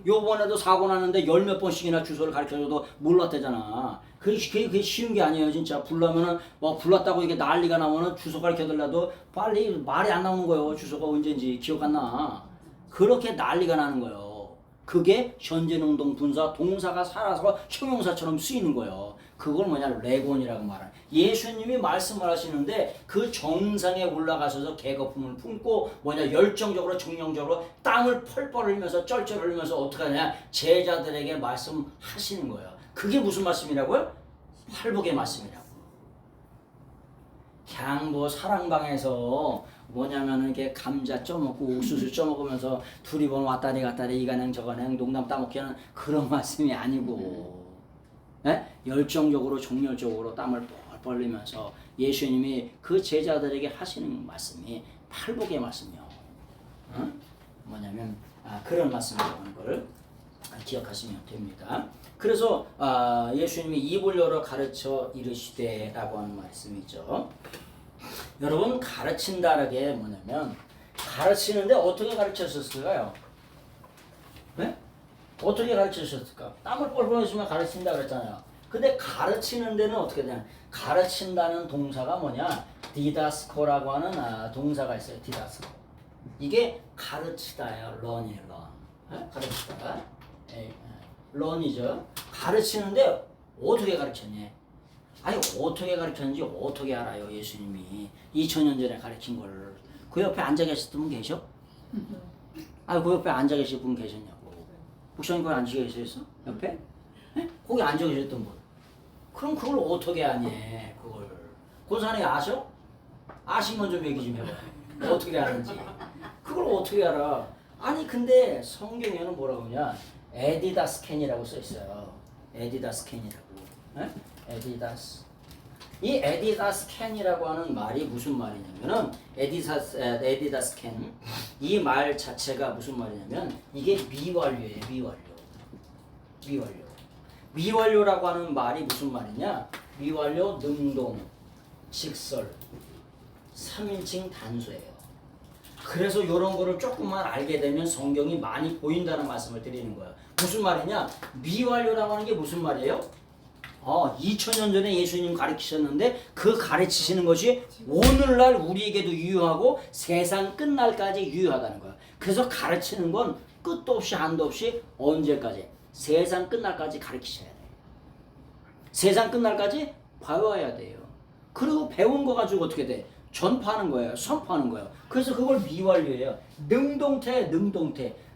요번에도 사고 났는데 10몇 번씩이나 주소를 가르쳐줘도 몰랐대잖아. 그게 쉬운 게 아니에요 진짜. 불나면은 뭐 불났다고 이게 난리가 나면은 주소 가르쳐달라도 빨리 말이 안 나오는 거예요. 주소가 언제인지 기억 안 나. 그렇게 난리가 나는 거예요. 그게 현재 능동 분사 동사가 살아서 형용사처럼 쓰이는 거예요. 그걸 뭐냐? 레곤이라고 말하는. 예수님이 말씀을 하시는데 그 정상에 올라가셔서 계거품을 품고 뭐냐? 열정적으로 정령적으로 땀을 펄펄 흘리면서 쩔쩔 흘리면서 어떻게 하냐? 제자들에게 말씀하시는 거예요. 그게 무슨 말씀이라고요? 팔복의 말씀이라고. 그냥 뭐 사랑방에서 뭐냐면은 이렇게 감자 쪄먹고 옥수수 쪄먹으면서 둘이 보면 왔다리 갔다리 이가냥 저가냥 농담 따먹기 하는 그런 말씀이 아니고 에? 열정적으로 정열적으로 땀을 뻘뻘 흘리면서 예수님이 그 제자들에게 하시는 말씀이 팔복의 말씀이요. 뭐냐면 그런 말씀이라는 걸 기억하시면 됩니다. 그래서 예수님이 입을 열어 가르쳐 이르시되라고 하는 말씀이죠. 여러분 가르친다는 게 뭐냐면 가르치는데 어떻게 가르쳤을까요? 네? 어떻게 가르치셨을까? 땀을 뻘뻘 흘리시면 가르친다 그랬잖아요. 근데 가르치는 데는 어떻게 되냐? 가르친다는 동사가 뭐냐? 디다스코라고 하는 동사가 있어요. 디다스코. 이게 가르치다예요. 런이에요. 런. 가르치다. 런이죠. 가르치는데 어떻게 가르쳤니? 아니 어떻게 가르쳤는지 어떻게 알아요? 예수님이 2000년 전에 가르친 걸. 그 옆에 앉아 계셨던 분 계셔? 그 옆에 앉아 계신 분 계셨냐고. 목사님 거기 앉아 계셨어? 옆에? 네? 거기 앉아 계셨던 분. 그럼 그걸 어떻게 아니? 그걸. 그 사람이 아셔? 아시면 좀 얘기 좀 해봐. 어떻게 아는지. 그걸 어떻게 알아? 아니 근데 성경에는 뭐라고 하냐? 에디다스 캔이라고 써 있어요. 에디다스 캔이라고. 네? 에디다스. 이 에디다스 캔이라고 하는 말이 무슨 말이냐면은 에디다스 캔. 이 말 자체가 무슨 말이냐면 이게 미완료예요. 미완료. 미완료라고 하는 말이 무슨 말이냐? 미완료 능동, 직설, 3인칭 단수예요. 그래서 이런 거를 조금만 알게 되면 성경이 많이 보인다는 말씀을 드리는 거예요. 무슨 말이냐? 미완료라고 하는 게 무슨 말이에요? 2000년 전에 예수님 가르치셨는데 그 가르치시는 것이 오늘날 우리에게도 유효하고 세상 끝날까지 유효하다는 거예요. 그래서 가르치는 건 끝도 없이 한도 없이 언제까지? 세상 끝날까지 가르치셔야 돼요. 세상 끝날까지 배워야 돼요. 그리고 배운 거 가지고 어떻게 돼? 전파하는 거예요. 선포하는 거예요. 그래서 그걸 미완료예요. 능동태.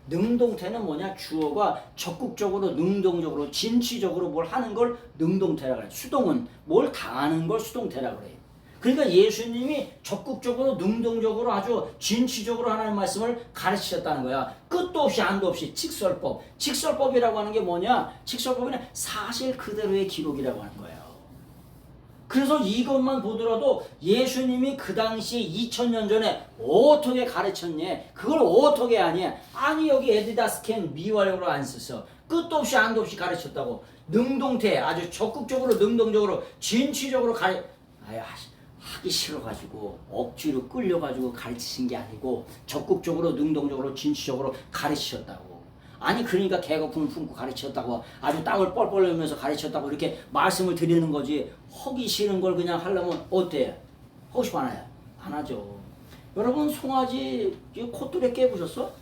능동태는 뭐냐? 주어가 적극적으로 능동적으로 진취적으로 뭘 하는 걸 능동태라 그래. 수동은 뭘 당하는 걸 수동태라 그래. 그러니까 예수님이 적극적으로 능동적으로 아주 진취적으로 하나님 말씀을 가르치셨다는 거야. 끝도 없이 안도 없이 직설법. 직설법이라고 하는 게 뭐냐? 직설법은 사실 그대로의 기록이라고 하는 거예요. 그래서 이것만 보더라도 예수님이 그 당시에 2000년 전에 어떻게 가르쳤냐? 그걸 어떻게 하냐? 아니 여기 에디다스 캔 미완료로 안 썼어. 끝도 없이 안도 없이 가르쳤다고. 능동태 아주 적극적으로 능동적으로 진취적으로 하기 싫어가지고 억지로 끌려가지고 가르치신 게 아니고 적극적으로 능동적으로 진취적으로 가르치셨다고. 아니 그러니까 개거품을 품고 가르쳤다고 아주 땀을 뻘뻘 흘리면서 가르쳤다고 이렇게 말씀을 드리는 거지. 하기 싫은 걸 그냥 하려면 어때? 하고 싶어 안 해요? 안 하죠. 여러분 송아지 콧뚜레 깨보셨어?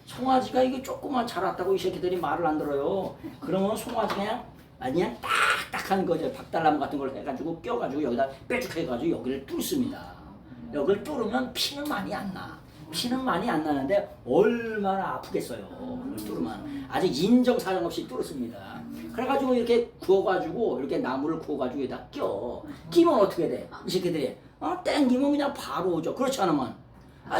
송아지가 이게 조금만 자랐다고 이 새끼들이 말을 안 들어요. 그러면 송아지 그냥 딱딱한 거죠. 박달나무 같은 걸 해가지고 껴가지고 여기다 뾰족해가지고 여기를 뚫습니다. 여기를 뚫으면 피는 많이 안 나. 피는 많이 안 나는데 얼마나 아프겠어요. 그걸 뚫으면 아주 인정사정 없이 뚫습니다. 그래가지고 이렇게 구워가지고 이렇게 나무를 구워가지고 여기다 끼면 어떻게 돼? 이 새끼들이 땡기면 그냥 바로 오죠. 그렇지 않으면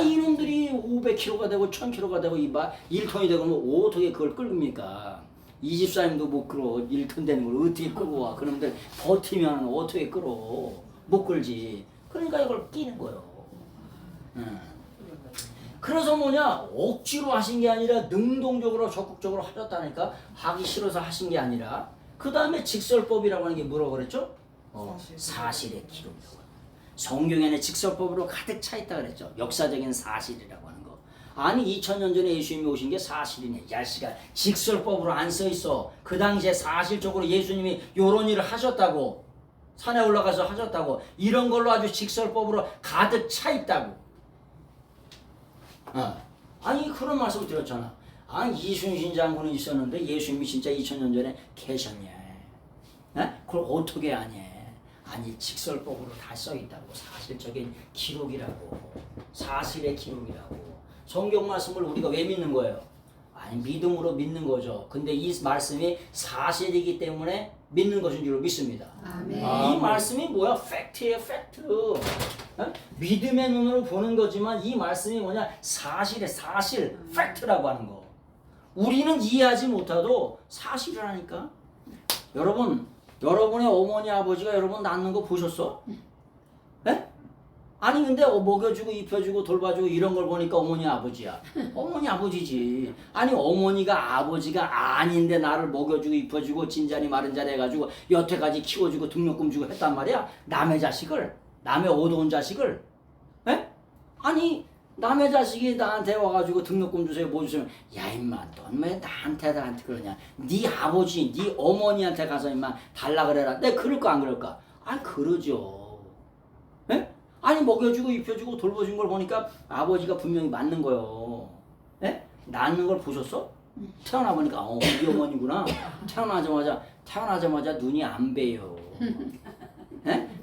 이놈들이 500kg가 되고 1000kg가 되고 1톤이 되고 뭐 어떻게 그걸 끌습니까? 이 집사님도 못 끌어. 1톤 되는 걸 어떻게 끌고 와. 그놈들 버티면 어떻게 끌어. 못 끌지. 그러니까 이걸 끼는 거예요. 그래서 뭐냐? 억지로 하신 게 아니라 능동적으로 적극적으로 하셨다니까. 하기 싫어서 하신 게 아니라. 그 다음에 직설법이라고 하는 게 뭐라고 그랬죠? 사실의 기록이라고. 성경에는 직설법으로 가득 차 있다 그랬죠. 역사적인 사실이라고 하는 거. 아니 2000년 전에 예수님이 오신 게 사실이네. 야씨가 직설법으로 안 써 있어. 그 당시에 사실적으로 예수님이 요런 일을 하셨다고. 산에 올라가서 하셨다고. 이런 걸로 아주 직설법으로 가득 차 있다고. 아니 그런 말씀을 드렸잖아. 이순신 장군은 있었는데 예수님이 진짜 2000년 전에 계셨냐. 그걸 어떻게 아냐. 아니 직설법으로 다 써있다고. 사실적인 기록이라고. 사실의 기록이라고. 성경 말씀을 우리가 왜 믿는 거예요? 아니 믿음으로 믿는 거죠. 근데 이 말씀이 사실이기 때문에 믿는 것인 줄 믿습니다. 아멘. 이 말씀이 뭐야? 팩트예요, 팩트. 믿음의 눈으로 보는 거지만 이 말씀이 뭐냐? 사실의 사실, 팩트라고 하는 거. 우리는 이해하지 못해도 사실이라니까. 여러분의 어머니 아버지가 여러분 낳는 거 보셨어? 아니 근데 먹여주고 입혀주고 돌봐주고 이런 걸 보니까 어머니 아버지야. 어머니 아버지지. 아니 어머니가 아버지가 아닌데 나를 먹여주고 입혀주고 진자리 마른자리 해가지고 여태까지 키워주고 등록금 주고 했단 말이야. 남의 자식을, 남의 어두운 자식을. 아니 남의 자식이 나한테 와가지고 등록금 주세요 뭐 주세요. 야 임마 넌 왜 나한테 그러냐. 네 아버지 네 어머니한테 가서 임마 달라 그래라. 내가 그럴까 안 그럴까? 그러죠. 아니 먹여주고 입혀주고 돌봐준 걸 보니까 아버지가 분명히 맞는 거예요. 낳는 걸 보셨어? 태어나 보니까 우리 어머니구나. 태어나자마자 눈이 안 배요.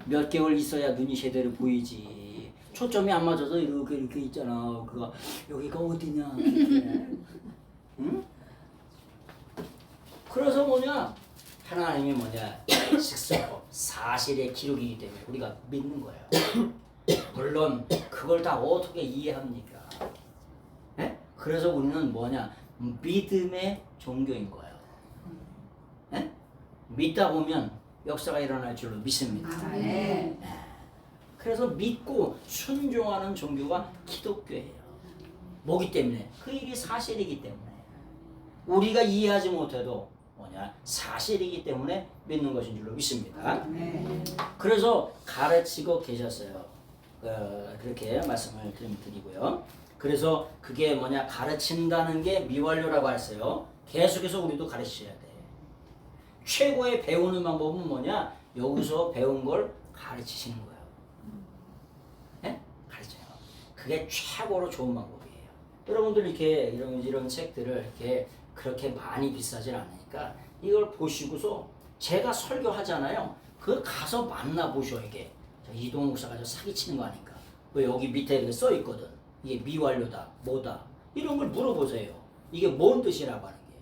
몇 개월 있어야 눈이 제대로 보이지. 초점이 안 맞아서 이렇게 있잖아. 그거 여기가 어디냐. 응? 그래서 뭐냐? 하나님이 뭐냐? 직설법 사실의 기록이기 때문에 우리가 믿는 거예요. 물론 그걸 다 어떻게 이해합니까? 그래서 우리는 뭐냐? 믿음의 종교인 거예요. 믿다 보면 역사가 일어날 줄로 믿습니다. 그래서 믿고 순종하는 종교가 기독교예요. 뭐기 때문에? 그 일이 사실이기 때문에. 우리가 이해하지 못해도 뭐냐? 사실이기 때문에 믿는 것인 줄로 믿습니다. 그래서 가르치고 계셨어요. 그렇게 말씀을 드리고요. 그래서 그게 뭐냐? 가르친다는 게 미완료라고 했어요. 계속해서 우리도 가르쳐야 돼. 최고의 배우는 방법은 뭐냐? 여기서 배운 걸 가르치시는 거예요. 가르쳐요. 그게 최고로 좋은 방법이에요. 여러분들 이렇게 이런 책들을 이렇게 그렇게 많이 비싸진 않으니까 이걸 보시고서 제가 설교하잖아요. 그 가서 만나 보셔. 이게 이동 목사가 저 사기치는 거 아닌가? 왜 여기 밑에 이렇게 써 있거든. 이게 미완료다, 뭐다 이런 걸 물어보세요. 이게 뭔 뜻이라고 하는 게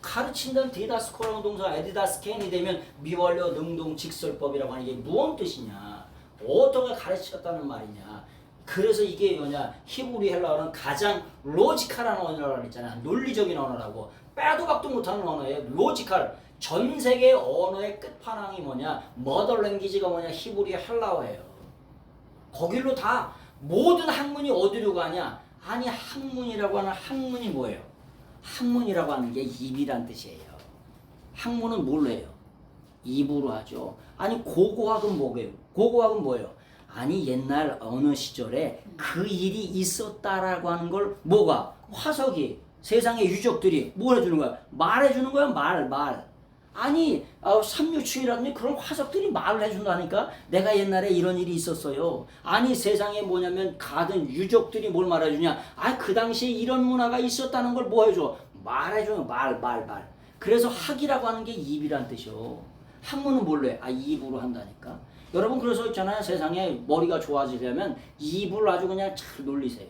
가르친다는 디다스코라는 동사 에디다스켄이 되면 미완료 능동 직설법이라고 하는 게 무슨 뜻이냐 어떻게 가르쳤다는 말이냐 그래서 이게 뭐냐 히브리 헬라어는 가장 로지컬한 언어라고 했잖아 논리적인 언어라고 빼도 박도 못하는 언어예요 로지컬 전 세계 언어의 끝판왕이 뭐냐 머더 랭귀지가 뭐냐 히브리 헬라어예요 거길로 다 모든 학문이 어디로 가냐 아니 학문이라고 하는 학문이 뭐예요 학문이라고 하는 게 입이란 뜻이에요 학문은 뭘로 해요 입으로 하죠 아니 고고학은 뭐예요 고고학은 뭐예요 아니 옛날 어느 시절에 그 일이 있었다라고 하는 걸 뭐가 화석이 세상의 유적들이 뭘 해주는 거야 말해주는 거야 말 아니 삼류충이라든지 그런 화석들이 말을 해준다니까 내가 옛날에 이런 일이 있었어요 아니 세상에 뭐냐면 가든 유적들이 뭘 말해주냐 아 그 당시에 이런 문화가 있었다는 걸 뭐 해줘 말해줘요 말 그래서 학이라고 하는 게 입이란 뜻이요 학문은 뭘로 해? 입으로 한다니까 여러분 그래서 있잖아요 세상에 머리가 좋아지려면 입을 아주 그냥 잘 놀리세요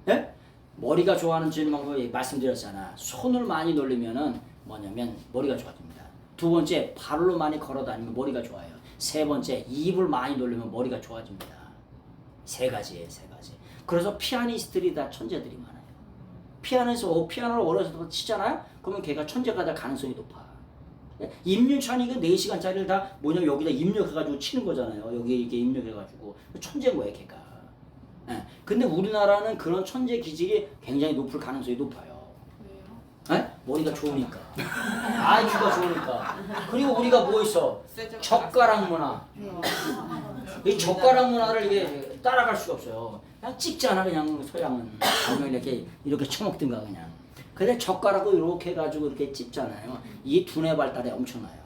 예? 머리가 좋아하는 방법을 말씀드렸잖아 손을 많이 놀리면은 뭐냐면 머리가 좋아집니다. 두 번째 발로 많이 걸어다니면 머리가 좋아요. 세 번째 입을 많이 놀리면 머리가 좋아집니다. 세 가지예요, 세 가지. 그래서 피아니스트들이 다 천재들이 많아요. 피아노를 어려서부터 치잖아요. 그러면 걔가 천재가 될 가능성이 높아. 임윤찬이 그 4시간짜리를 다 뭐냐면 여기다 입력해가지고 치는 거잖아요. 여기 이게 입력해가지고 천재인 거예요, 걔가. 근데 우리나라는 그런 천재 기질이 굉장히 높을 가능성이 높아요. 머리가 좋으니까 IQ가 좋으니까 그리고 우리가 뭐 있어 젓가락 문화 이 젓가락 문화를 이게 따라갈 수가 없어요 그냥 찍잖아 그냥 서양은 아니면 이렇게 쳐먹든가 그냥 근데 젓가락을 이렇게 해가지고 이렇게 찝잖아요 이 두뇌 발달에 엄청나요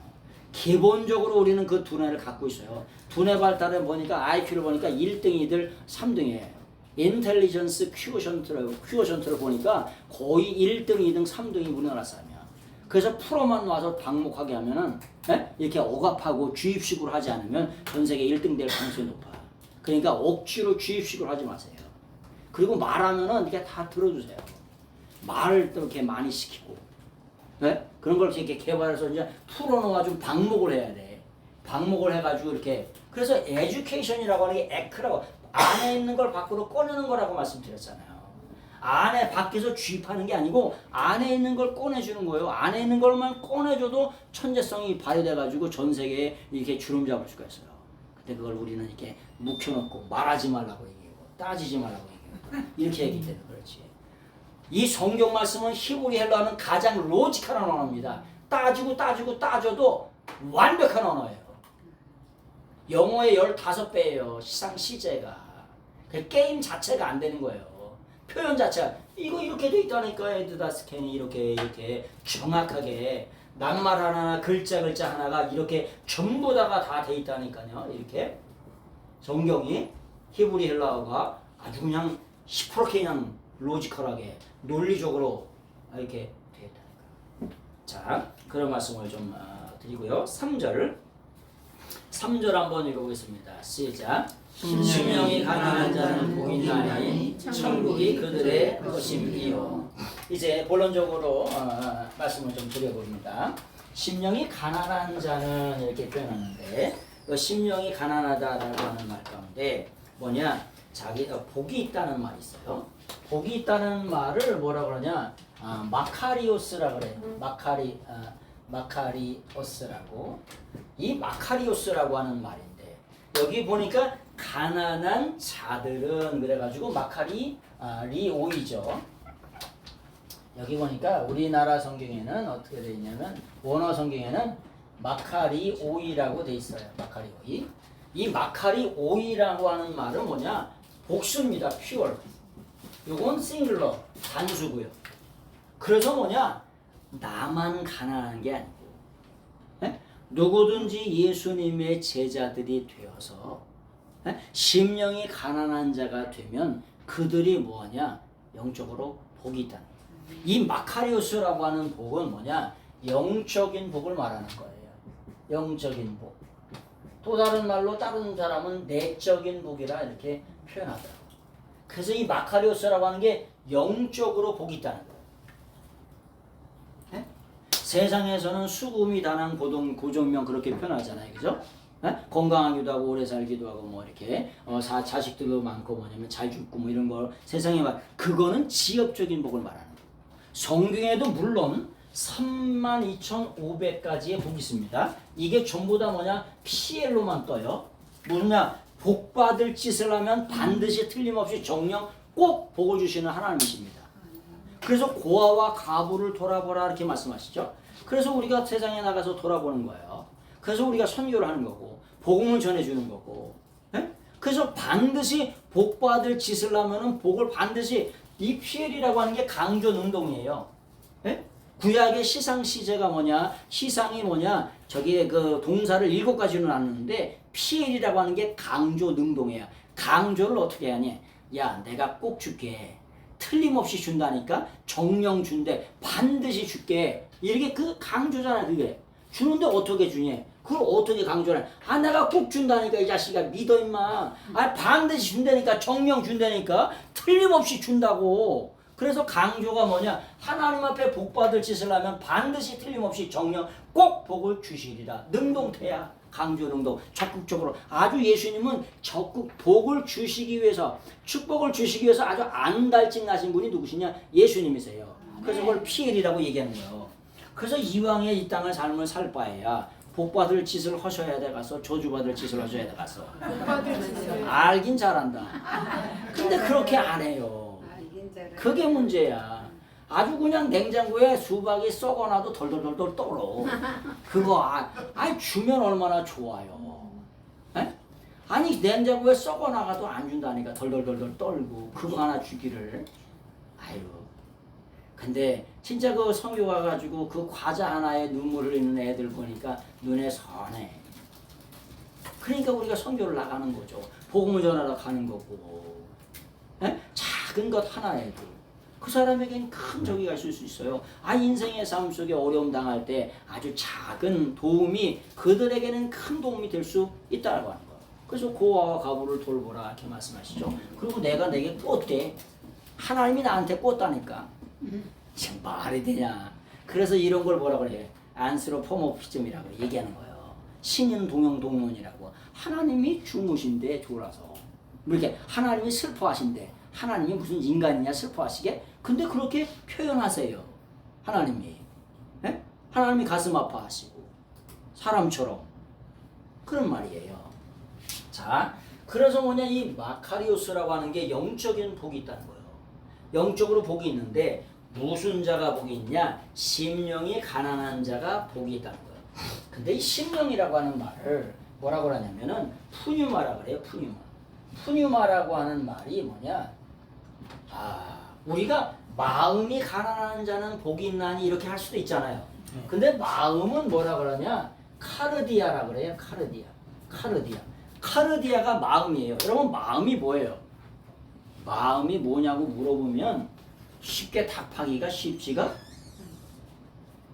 기본적으로 우리는 그 두뇌를 갖고 있어요 두뇌 발달에 보니까 IQ를 보니까 1등이들 3등이에요 인텔리전스 퀴어션트를 보니까 거의 1등, 2등, 3등이 우리나라 사람이야. 그래서 프로만 와서 방목하게 하면은 이렇게 억압하고 주입식으로 하지 않으면 전 세계 1등 될 가능성이 높아. 그러니까 억지로 주입식으로 하지 마세요. 그리고 말하면은 이렇게 다 들어주세요. 말을 또 이렇게 많이 시키고 그런 걸 이렇게 개발해서 이제 풀어놓아가지고 방목을 해야 돼. 방목을 해가지고 이렇게 그래서 에듀케이션이라고 하는 게 에크라고 안에 있는 걸 밖으로 꺼내는 거라고 말씀드렸잖아요. 안에 밖에서 주입하는 게 아니고 안에 있는 걸 꺼내주는 거예요. 안에 있는 걸만 꺼내줘도 천재성이 발휘돼가지고 전 세계에 이렇게 주름 잡을 수가 있어요. 근데 그걸 우리는 이렇게 묵혀놓고 말하지 말라고 얘기하고 따지지 말라고 얘기하고 이렇게 얘기하기 때문에 그렇지. 이 성경 말씀은 히브리 헬라어는 가장 로지컬한 언어입니다. 따져도 완벽한 언어예요. 영어의 15배예요. 시상 시제가. 그 게임 자체가 안 되는 거예요. 표현 자체가 이거 이렇게 돼 있다니까 에드다스캔이 이렇게 정확하게 낱말 하나 글자 하나가 이렇게 전부 다가 돼 있다니까요. 이렇게 성경이 히브리 헬라어가 아주 그냥 10% 그냥 로지컬하게 논리적으로 이렇게 돼 있다니까. 자, 그런 말씀을 좀 드리고요. 3절 한번 읽어보겠습니다. 시작. 심령이 가난한 자는 복이 있나니 천국이 그들의 것임이요. 이제 본론적으로 말씀을 좀 드려봅니다. 심령이 가난한 자는 이렇게 표현하는데 심령이 가난하다라고 하는 말 가운데 뭐냐 자기가 복이 있다는 말이 있어요. 복이 있다는 말을 뭐라 그러냐 마카리오스라 그래요. 마카리오스라고 이 마카리오스라고 하는 말인데 여기 보니까 가난한 자들은 그래가지고 리오이죠. 여기 보니까 우리나라 성경에는 어떻게 되어 있냐면 원어 성경에는 마카리오이라고 되어 있어요. 마카리오이. 이 마카리오이라고 하는 말은 뭐냐 복수입니다. 퓨얼. 요건 싱글러 단수고요. 그래서 뭐냐 나만 가난한 게 아니고 누구든지 예수님의 제자들이 되어서 심령이 가난한 자가 되면 그들이 뭐냐 영적으로 복이 있다는 거예요. 이 마카리오스라고 하는 복은 뭐냐 영적인 복을 말하는 거예요. 영적인 복. 또 다른 말로 다른 사람은 내적인 복이라 이렇게 표현하더라고요. 그래서 이 마카리오스라고 하는 게 영적으로 복이 있다는 거예요. 예? 세상에서는 수금이 다난 고종명 그렇게 표현하잖아요, 그죠? 예? 건강하기도 하고 오래 살기도 하고 뭐 이렇게 자식들도 많고 뭐냐면 잘 죽고 뭐 이런 걸 세상에 말 그거는 지엽적인 복을 말하는 거예요. 성경에도 물론 32,500가지의 복이 있습니다. 이게 전부 다 뭐냐 PL로만 떠요. 뭐냐 복 받을 짓을 하면 반드시 틀림없이 정령 꼭 복을 주시는 하나님이십니다. 그래서 고아와 가부를 돌아보라 이렇게 말씀하시죠. 그래서 우리가 세상에 나가서 돌아보는 거예요. 그래서 우리가 선교를 하는 거고 복음을 전해주는 거고. 예? 그래서 반드시 복 받을 짓을 하면은 복을 반드시 이 PL이라고 하는 게 강조 능동이에요. 예? 구약의 시상 시제가 뭐냐? 시상이 뭐냐? 저기 그 동사를 7가지로 나누는데 PL이라고 하는 게 강조 능동이에요. 강조를 어떻게 하냐? 야, 내가 꼭 줄게. 틀림없이 준다니까? 정령 준대. 반드시 줄게. 이렇게 그 강조잖아, 그게. 주는데 어떻게 주냐? 그걸 어떻게 강조를 해? 아, 내가 꼭 준다니까, 이 자식아. 믿어, 임마. 아, 반드시 준다니까. 정령 준다니까. 틀림없이 준다고. 그래서 강조가 뭐냐? 하나님 앞에 복 받을 짓을 하면 반드시 틀림없이 정령 꼭 복을 주시리라. 능동태야. 강조 능동. 적극적으로. 아주 예수님은 적극 복을 주시기 위해서 축복을 주시기 위해서 아주 안달집 나신 분이 누구시냐? 예수님이세요. 그래서 그걸 PL이라고 얘기하는 거예요. 그래서 이왕에 이 땅을 삶을 살 바에야 복 받을 짓을 하셔야 돼 가서 저주 받을 짓을 하셔야 돼 가서. 알긴 잘한다. 근데 그렇게 안 해요. 그게 문제야. 아주 그냥 냉장고에 수박이 썩어놔도 덜덜덜덜 떨어. 그거 아니 주면 얼마나 좋아요. 에? 아니 냉장고에 썩어나가도 안 준다니까 덜덜덜덜 떨고 그거 하나 주기를. 아유. 근데 진짜 그 성교 가가지고 그 과자 하나에 눈물 흘리는 애들 보니까 눈에 선해. 그러니까 우리가 성교를 나가는 거죠. 복음을 전하러 가는 거고. 에? 작은 것 하나에도 그 사람에게는 큰 적이가 있을 수 있어요. 인생의 삶 속에 어려움 당할 때 아주 작은 도움이 그들에게는 큰 도움이 될 수 있다고 하는 거예요. 그래서 고아와 가부를 돌보라 이렇게 말씀하시죠. 그리고 내가 내게 꽂대. 하나님이 나한테 꽂다니까. 참 말이 되냐. 그래서 이런 걸 뭐라 그래? 안스로포모피즘이라고 얘기하는 거예요. 신인 동영 동론이라고. 하나님이 주무신데 졸아서. 이렇게 하나님이 슬퍼하신대. 하나님이 무슨 인간이냐 슬퍼하시게? 근데 그렇게 표현하세요. 하나님이. 에? 하나님이 가슴 아파하시고 사람처럼 그런 말이에요. 자, 그래서 뭐냐 이 마카리오스라고 하는 게 영적인 복이 있다는 거예요. 영적으로 복이 있는데 무슨 자가 복이 있냐? 심령이 가난한 자가 복이 있다는 거예요. 근데 이 심령이라고 하는 말을 뭐라고 하냐면은 푸뉴마라 그래요. 푸뉴마라고 하는 말이 뭐냐? 우리가 마음이 가난한 자는 복이 있나니 이렇게 할 수도 있잖아요. 근데 마음은 뭐라 그러냐? 카르디아라 그래요. 카르디아가 마음이에요. 여러분 마음이 뭐예요? 마음이 뭐냐고 물어보면 쉽게 답하기가 쉽지가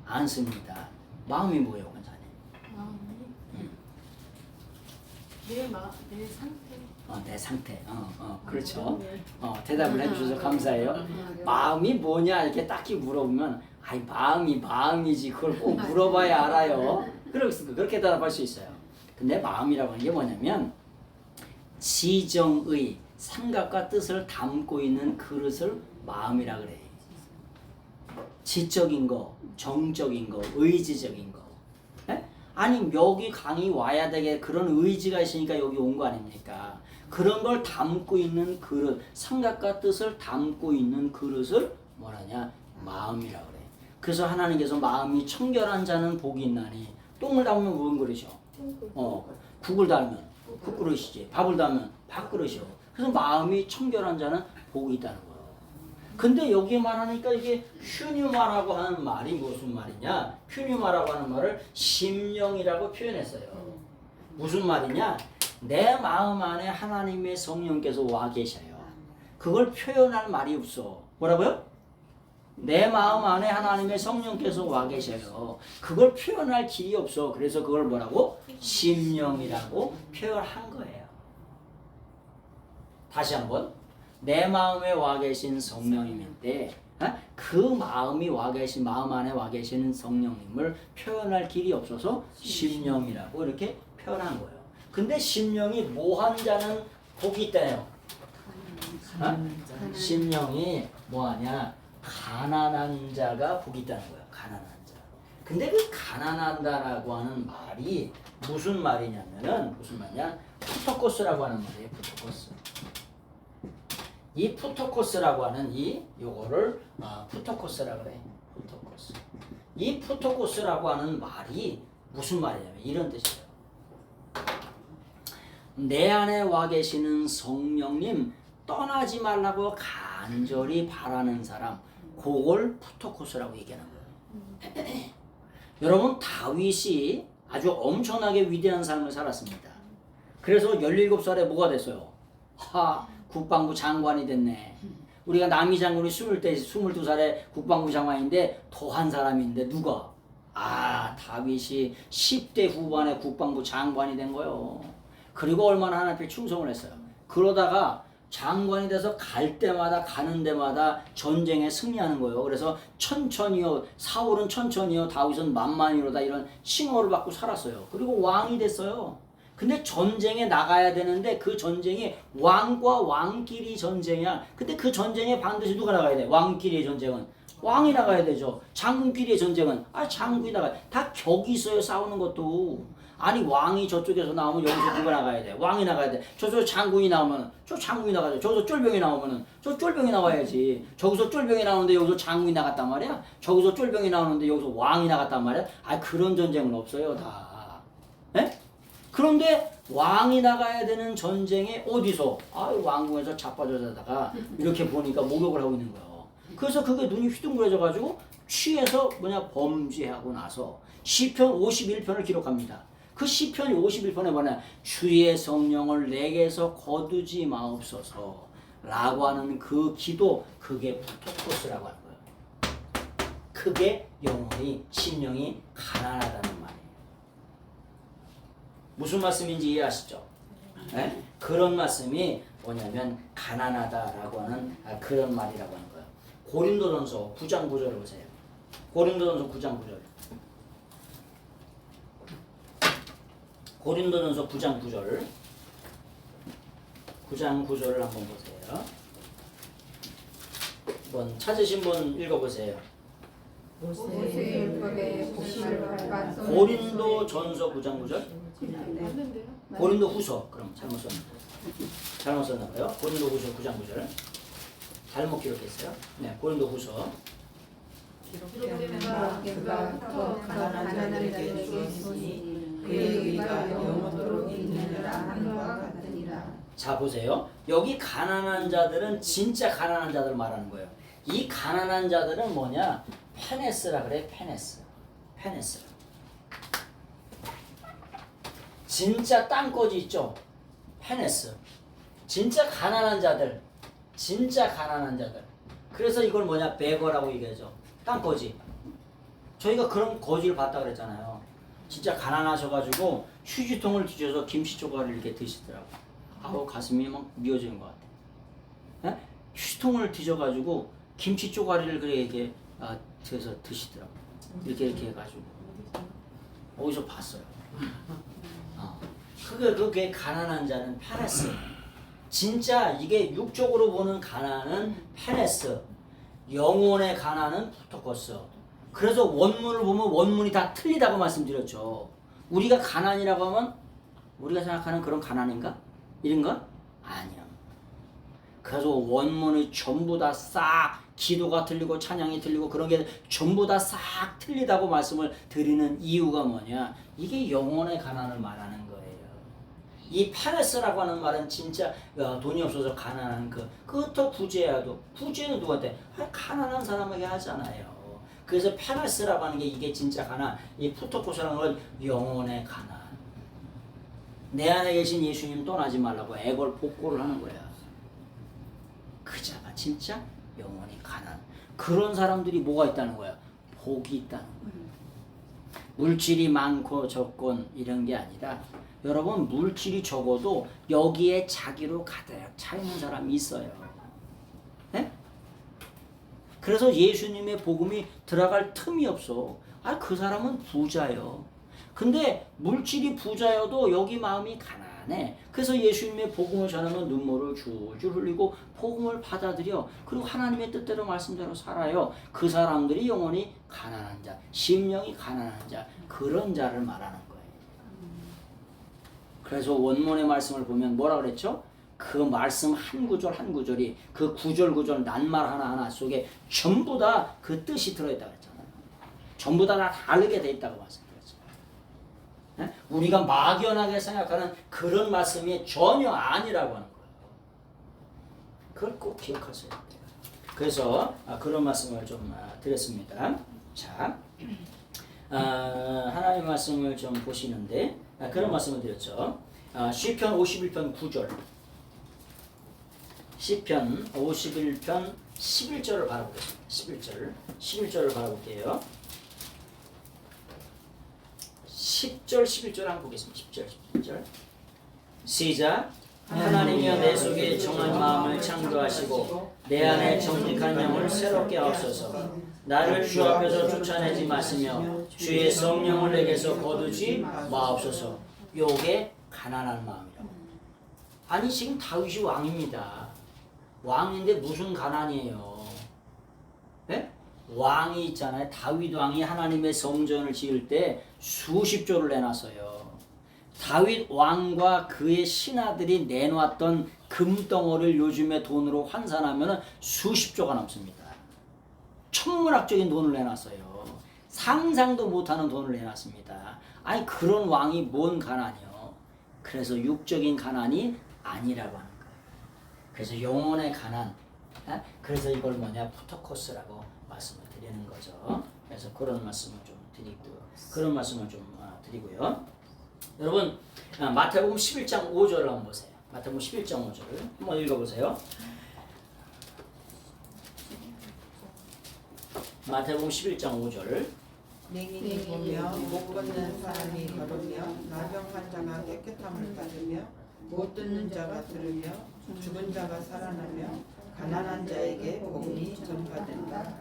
않습니다. 마음이 뭐예요, 원사님? 내 상태. 내 상태. 그렇죠. 대답을 해주셔서 감사해요. 마음이 뭐냐 이렇게 딱히 물어보면 마음이지 그걸 꼭 물어봐야 알아요. 그렇게 대답할 수 있어요. 근데 마음이라고 하는 게 뭐냐면 지정의 생각과 뜻을 담고 있는 그릇을 마음이라 그래. 지적인 거, 정적인 거, 의지적인 거. 에? 아니 여기 강의 와야 되게 그런 의지가 있으니까 여기 온 거 아닙니까? 그런 걸 담고 있는 그릇, 생각과 뜻을 담고 있는 그릇을 뭐라냐? 마음이라 그래. 그래서 하나님께서 마음이 청결한 자는 복이 있나니 똥을 담으면 무슨 그릇이요? 국을 담으면 국그릇이지. 밥을 담으면 밥그릇이요. 그래서 마음이 청결한 자는 복이 있다는 거예요. 근데 여기 말하니까 이게 휴뉴마라고 하는 말이 무슨 말이냐? 휴뉴마라고 하는 말을 심령이라고 표현했어요. 무슨 말이냐? 내 마음 안에 하나님의 성령께서 와 계셔요. 그걸 표현할 말이 없어. 뭐라고요? 내 마음 안에 하나님의 성령께서 와 계셔요. 그걸 표현할 길이 없어. 그래서 그걸 뭐라고? 심령이라고 표현한 거예요. 다시 한번. 내 마음에 와 계신 성령님인데 그 마음이 와 계신 마음 안에 와 계시는 성령님을 표현할 길이 없어서 심령이라고 이렇게 표현한 거예요. 근데 심령이 뭐한 자는 복이 있다네요. 심령이 뭐하냐? 가난한 자가 복이 있다는 거예요. 가난한 자. 근데 그 가난한다라고 하는 말이 무슨 말이냐면은 무슨 말이냐? 푸토코스라고 하는 말이에요. 푸토코스. 이 푸토코스라고 하는 요거를 푸토코스라고 그래. 푸토코스. 이 푸토코스라고 하는 말이 무슨 말이냐면 이런 뜻이에요. 내 안에 와 계시는 성령님 떠나지 말라고 간절히 바라는 사람, 그걸 푸토코스라고 얘기하는 거예요. 여러분, 다윗이 아주 엄청나게 위대한 삶을 살았습니다. 그래서 17살에 뭐가 됐어요? 국방부 장관이 됐네. 우리가 남이 장군이 22살에 국방부 장관인데 더한 사람인데 누가? 다윗이 10대 후반에 국방부 장관이 된 거예요. 그리고 얼마나 하나님 앞에 충성을 했어요. 그러다가 장관이 돼서 가는 데마다 전쟁에 승리하는 거예요. 그래서 천천히요, 사울은 천천히요, 다윗은 만만히로다 이런 칭호를 받고 살았어요. 그리고 왕이 됐어요. 근데 전쟁에 나가야 되는데 그 전쟁이 왕과 왕끼리 전쟁이야. 근데 그 전쟁에 반드시 누가 나가야 돼? 왕끼리의 전쟁은 왕이 나가야 되죠. 장군끼리의 전쟁은 장군이 나가야 돼. 다 격이 있어요. 싸우는 것도. 아니 왕이 저쪽에서 나오면 여기서 누가 나가야 돼? 왕이 나가야 돼. 저쪽 장군이 나오면 저 장군이 나가야 돼. 저기서 쫄병이 나오면은 저 쫄병이 나와야지. 저기서 쫄병이 나오는데 여기서 장군이 나갔단 말이야. 저기서 쫄병이 나오는데 여기서 왕이 나갔단 말이야. 그런 전쟁은 없어요 다. 에? 그런데 왕이 나가야 되는 전쟁에 어디서? 왕궁에서 자빠져다가 이렇게 보니까 목욕을 하고 있는 거예요. 그래서 그게 눈이 휘둥그레져 가지고 취해서 범죄하고 나서 시편 51편을 기록합니다. 그 시편 51편에 뭐냐? 주의 성령을 내게서 거두지 마옵소서 라고 하는 그 기도, 그게 푸토코스라고 하는 거예요. 그게 영혼이, 심령이 가난하다는 말이에요. 무슨 말씀인지 이해하시죠? 네? 그런 말씀이 뭐냐면 가난하다라고 하는 그런 말이라고 하는 거예요. 고린도전서 9장 9절을 보세요. 고린도전서 9장 9절. 고린도전서 9장 9절. 9장 9절을 한번 보세요. 한번 찾으신 분 읽어보세요. 고린도전서 9장 9절. 고린도 후서. 그럼 잘못 썼나 봐요. 고린도 후서 9장 9절. 잘못 기록했어요. 네, 고린도 후서. 그가 더 가난한 자들에게 주었으니 그의 의가 영원토록 있느니라 하는 것 같으니라. 자 보세요. 여기 가난한 자들은 진짜 가난한 자들 말하는 거예요. 이 가난한 자들은 뭐냐? 페네스라 그래. 페네스. 진짜 땅거지 있죠? 페네스. 진짜 가난한 자들. 그래서 이걸 뭐냐? 베거라고 얘기하죠. 땅거지. 저희가 그런 거지를 봤다 그랬잖아요. 진짜 가난하셔가지고 휴지통을 뒤져서 김치 조각을 이렇게 드시더라고. 가슴이 막 미어지는 것 같아. 휴지통을 뒤져가지고 김치 쪼가리를 이렇게 뒤에서 드시더라고. 이렇게 해가지고 어디서 봤어요. 그게 가난한 자는 페네스. 진짜 이게 육적으로 보는 가난은 페네스, 영혼의 가난은 푸토코스. 그래서 원문을 보면 원문이 다 틀리다고 말씀드렸죠. 우리가 가난이라고 하면 우리가 생각하는 그런 가난인가? 이런가? 아니요. 그래서 원문이 전부 다 싹 기도가 틀리고 찬양이 틀리고 그런 게 전부 다 싹 틀리다고 말씀을 드리는 이유가 뭐냐? 이게 영혼의 가난을 말하는 거예요. 이 페네스라고 하는 말은 진짜 돈이 없어서 가난한 그것도 부재야도. 부재는 누구한테? 가난한 사람에게 하잖아요. 그래서 페네스라고 하는 게 이게 진짜 가난. 이 푸토코스라는 건 영혼의 가난. 내 안에 계신 예수님 떠나지 말라고 애걸 복고를 하는 거야. 그 자가 진짜 영혼이 가난. 그런 사람들이 뭐가 있다는 거야? 복이 있다는 거야. 물질이 많고 적건 이런 게 아니라 여러분 물질이 적어도 여기에 자기로 가득 차 있는 사람이 있어요. 그래서 예수님의 복음이 들어갈 틈이 없어. 그 사람은 부자요. 근데 물질이 부자여도 여기 마음이 가난해. 그래서 예수님의 복음을 전하면 눈물을 줄줄 흘리고 복음을 받아들여. 그리고 하나님의 뜻대로 말씀대로 살아요. 그 사람들이 영혼이 가난한 자, 심령이 가난한 자, 그런 자를 말하는 거예요. 그래서 원문의 말씀을 보면 뭐라 그랬죠? 그 말씀 한 구절 한 구절이 그 구절 낱말 하나하나 속에 전부 다 그 뜻이 들어있다고 했잖아요. 전부 다 다르게 돼 있다고 말씀드렸잖아요. 우리가 막연하게 생각하는 그런 말씀이 전혀 아니라고 하는 거예요. 그걸 꼭 기억하셔야 돼요. 그래서 그런 말씀을 좀 드렸습니다. 자, 하나님의 말씀을 좀 보시는데 그런 말씀을 드렸죠. 시편 51편 9절, 시편 51편 11절을 바라보겠습니다. 11절을 바라볼게요. 10절 11절 한번 보겠습니다. 10절 11절 시작. 하나님이여 내 속에 정한 마음을 창조하시고 내 안에 정직한 영을 새롭게 하옵소서. 나를 주 앞에서 쫓아내지 마시며 주의 성령을 내게서 거두지 마옵소서. 요게 가난한 마음이라고. 아니 지금 다윗이 왕입니다. 왕인데 무슨 가난이에요? 네? 왕이 있잖아요. 다윗 왕이 하나님의 성전을 지을 때 수십 조를 내놨어요. 다윗 왕과 그의 신하들이 내놓았던 금덩어리를 요즘의 돈으로 환산하면 수십 조가 넘습니다. 천문학적인 돈을 내놨어요. 상상도 못하는 돈을 내놨습니다. 아니 그런 왕이 뭔 가난이요? 그래서 육적인 가난이 아니라고 하는 거예요. 그래서 영혼의 가난. 그래서 이걸 뭐냐 푸토코스라고 말씀을 드리는 거죠. 그래서 그런 말씀을 좀 드리고요. 여러분 마태복음 11장 5절을 한번 보세요. 마태복음 11장 5절을 한번 읽어보세요. 마태복음 11장 5절 맹인이 보며 못 걷는 사람이 걸으며 나병 환자가 깨끗함을 받으며 못 듣는 자가 들으며 죽은 자가 살아나며 가난한 자에게 복음이 전파된다.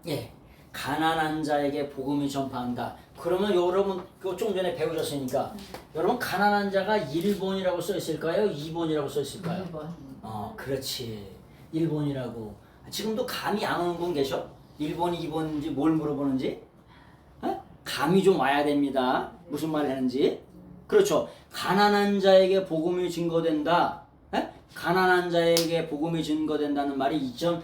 예, 가난한 자에게 복음이 전파한다. 그러면 여러분 좀 전에 배우셨으니까 여러분 가난한 자가 1번이라고 써 있을까요? 2번이라고 써 있을까요? 1번. 그렇지. 1번이라고. 지금도 감이 안 오는 분 계셔? 1번이 2번인지 뭘 물어보는지? 감이 좀 와야 됩니다. 무슨 말을 하는지. 그렇죠. 가난한 자에게 복음이 증거된다. 가난한 자에게 복음이 증거된다는 말이 이점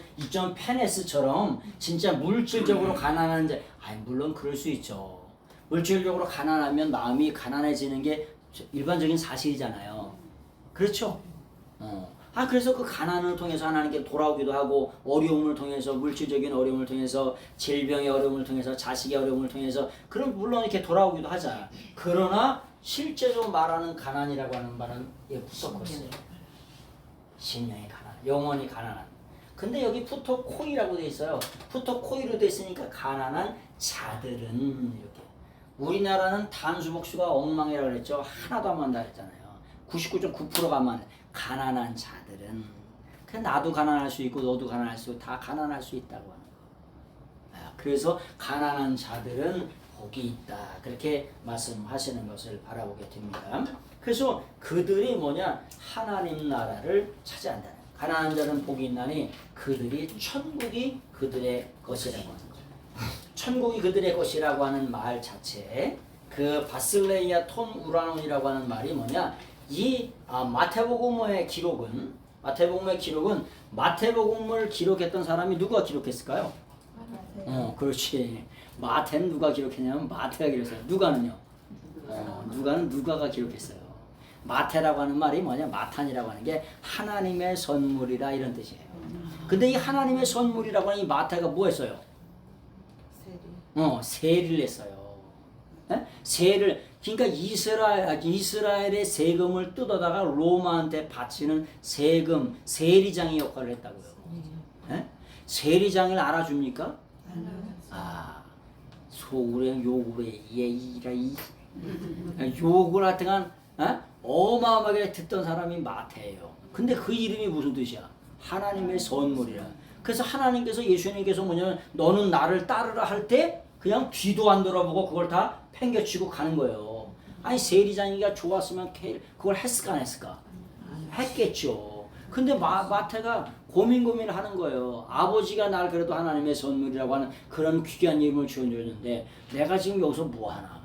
페네스처럼 진짜 물질적으로 가난한 자, 물론 그럴 수 있죠. 물질적으로 가난하면 마음이 가난해지는 게 일반적인 사실이잖아요. 그렇죠? 그래서 그 가난을 통해서 하나님께 돌아오기도 하고 어려움을 통해서 물질적인 어려움을 통해서 질병의 어려움을 통해서 자식의 어려움을 통해서 그럼 물론 이렇게 돌아오기도 하잖아. 그러나 실제로 말하는 가난이라고 하는 말은 푸토코스예요. 심령의 가난, 영혼이 가난한. 근데 여기 푸토코이라고 돼 있어요. 푸토코이로 돼 있으니까 가난한 자들은 이렇게. 우리나라는 단수복수가 엉망이라고 그랬죠. 하나도 안 만다 했잖아요. 99.9%가 안 만다. 가난한 자들은. 그냥 나도 가난할 수 있고 너도 가난할 수 있고 다 가난할 수 있다고 하는 거. 그래서 가난한 자들은 복이 있다. 그렇게 말씀하시는 것을 바라보게 됩니다. 그래서 그들이 뭐냐? 하나님 나라를 차지한다. 가난한 자는 복이 있나니 그들이 천국이 그들의 것이라고 하는 거예요. 천국이 그들의 것이라고 하는 말 자체, 그 바슬레이아 톤 우라논이라고 하는 말이 뭐냐? 이 마태복음의 기록은 마태복음을 기록했던 사람이 누가 기록했을까요? 그렇지. 마태는 누가 기록했냐면 마태가 기록했어요. 누가는요? 누가가 기록했어요. 마태라고 하는 말이 뭐냐? 마탄이라고 하는 게 하나님의 선물이라 이런 뜻이에요. 근데 이 하나님의 선물이라고 하는 이 마태가 뭐 했어요? 세리를 했어요. 세를, 그러니까 이스라엘의 세금을 뜯어다가 로마한테 바치는 세리장의 역할을 했다고요. 세리장을 알아줍니까? 속으로 욕으로 욕을 하여튼간 어마어마하게 듣던 사람이 마태예요. 근데 그 이름이 무슨 뜻이야? 하나님의 선물이라. 그래서 하나님께서 예수님께서 뭐냐면 너는 나를 따르라 할 때 그냥 뒤도 안 돌아보고 그걸 다 팽겨치고 가는 거예요. 아니 세리장이가 좋았으면 그걸 했을까 안 했을까? 했겠죠. 근데 마태가 고민하는 거예요. 아버지가 날 그래도 하나님의 선물이라고 하는 그런 귀한 이름을 지어줬는데 내가 지금 여기서 뭐하나?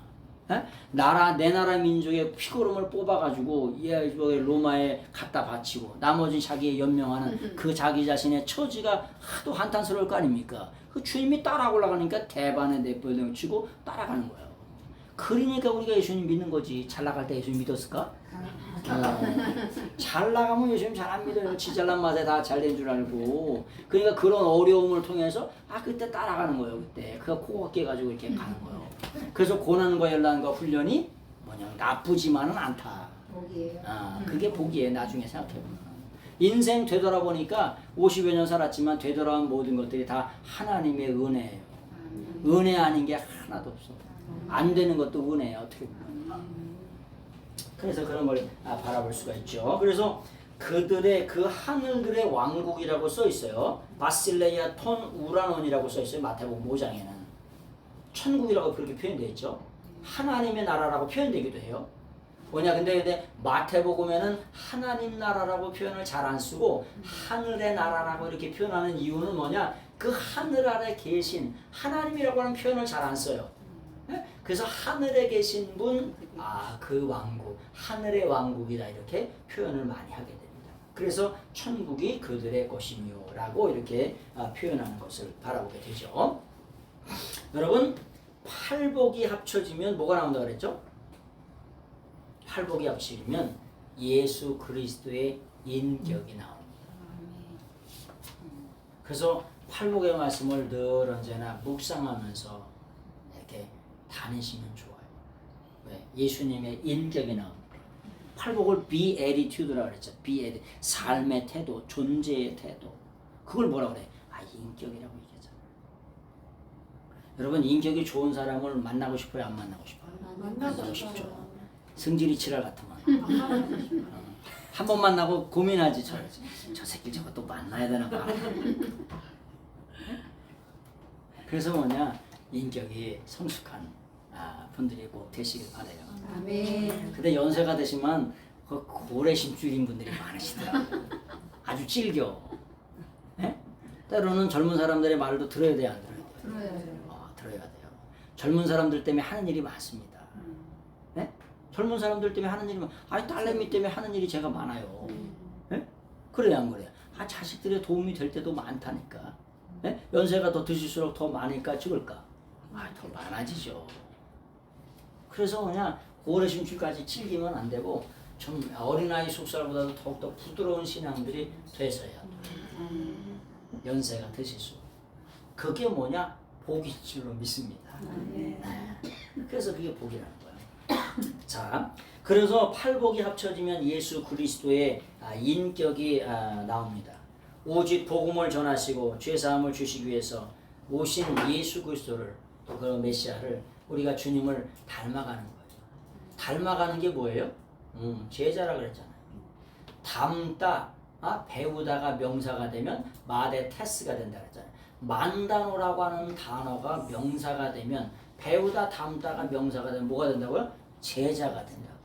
내 나라 민족의 피고름을 뽑아가지고 로마에 갖다 바치고 나머지 자기의 연명하는 그 자기 자신의 처지가 하도 한탄스러울 거 아닙니까? 그 주님이 따라 올라가니까 대반에 내버려 치고 따라가는 거예요. 그러니까 우리가 예수님 믿는 거지. 잘 나갈 때 예수님 믿었을까? 잘 나가면 예수님 잘 안 믿어요. 지 잘난 맛에 다 잘 된 줄 알고. 그러니까 그런 어려움을 통해서 그때 따라가는 거예요. 그때 그가 코가 깨가지고 이렇게 가는 거예요. 그래서 고난과 연단과 훈련이 뭐냐 나쁘지만은 않다. 복이에요. 그게 복이에요. 나중에 생각해보면 인생 되돌아보니까 50여 년 살았지만 되돌아온 모든 것들이 다 하나님의 은혜예요. 은혜 아닌 게 하나도 없어. 안 되는 것도 은혜예요. 어떻게 보면. 그래서 그런 걸 바라볼 수가 있죠. 그래서 그들의 그 하늘들의 왕국이라고 써 있어요. 바실레이아 톤 우라논이라고 써 있어요. 마태복음 5장에는 천국이라고 그렇게 표현되어 있죠. 하나님의 나라라고 표현되기도 해요. 뭐냐 근데 마태복음에는 하나님 나라라고 표현을 잘 안 쓰고 하늘의 나라라고 이렇게 표현하는 이유는 뭐냐, 그 하늘 아래 계신 하나님이라고 하는 표현을 잘 안 써요. 그래서 하늘에 계신 분, 그 왕국, 하늘의 왕국이다 이렇게 표현을 많이 하게 됩니다. 그래서 천국이 그들의 것이며 라고 이렇게 표현하는 것을 바라보게 되죠. 여러분, 팔복이 합쳐지면 뭐가 나온다고 그랬죠? 팔복이 합쳐지면 예수 그리스도의 인격이 나옵니다. 그래서 팔복의 말씀을 늘 언제나 묵상하면서 이렇게 다니시면 좋아요. 왜? 예수님의 인격이 나옵니다. 팔복을 beatitude라고 그랬죠. beatitude. 삶의 태도, 존재의 태도. 그걸 뭐라고 그래? 인격이라고 얘기하잖아요. 여러분, 인격이 좋은 사람을 만나고 싶어요? 안 만나고 싶어요? 만나고 싶죠. 승질이 칠할 같으면. 한 번 만나고 고민하지. 저 새끼 저거 또 만나야 되나 봐. 그래서 뭐냐, 인격이 성숙한 분들이 꼭 되시길 바라요. 아멘. 근데 연세가 되시면 그 고래심줄인 분들이 많으시더라고요. 아주 질겨. 때로는 젊은 사람들의 말도 들어야 돼요, 안 들어야 돼요? 들어야죠. 들어야 돼요. 젊은 사람들 때문에 하는 일이 많습니다. 젊은 사람들 때문에 하는 일이 딸내미 때문에 하는 일이 제가 많아요. 그래요, 안 그래요? 자식들의 도움이 될 때도 많다니까. 연세가 더 드실수록 더 많으니까 찍을까? 더 많아지죠. 그래서 그냥 고래심줄까지 찔기면 안 되고 좀 어린아이 속살보다도 더욱더 부드러운 신앙들이 되셔야 연세가 드실수록. 그게 뭐냐? 복일 줄로 믿습니다. 그래서 그게 복이라는 거예요. 자, 그래서 팔복이 합쳐지면 예수 그리스도의 인격이 나옵니다. 오직 복음을 전하시고 죄사함을 주시기 위해서 오신 예수 그리스도를, 또 그 메시아를 우리가 주님을 닮아가는 거예요. 닮아가는 게 뭐예요? 제자라 그랬잖아요. 닮다, 배우다가 명사가 되면 마데 테스가 된다 그랬잖아요. 만다노라고 하는 단어가 명사가 되면, 배우다 닮다가 명사가 되면 뭐가 된다고요? 제자가 된다고.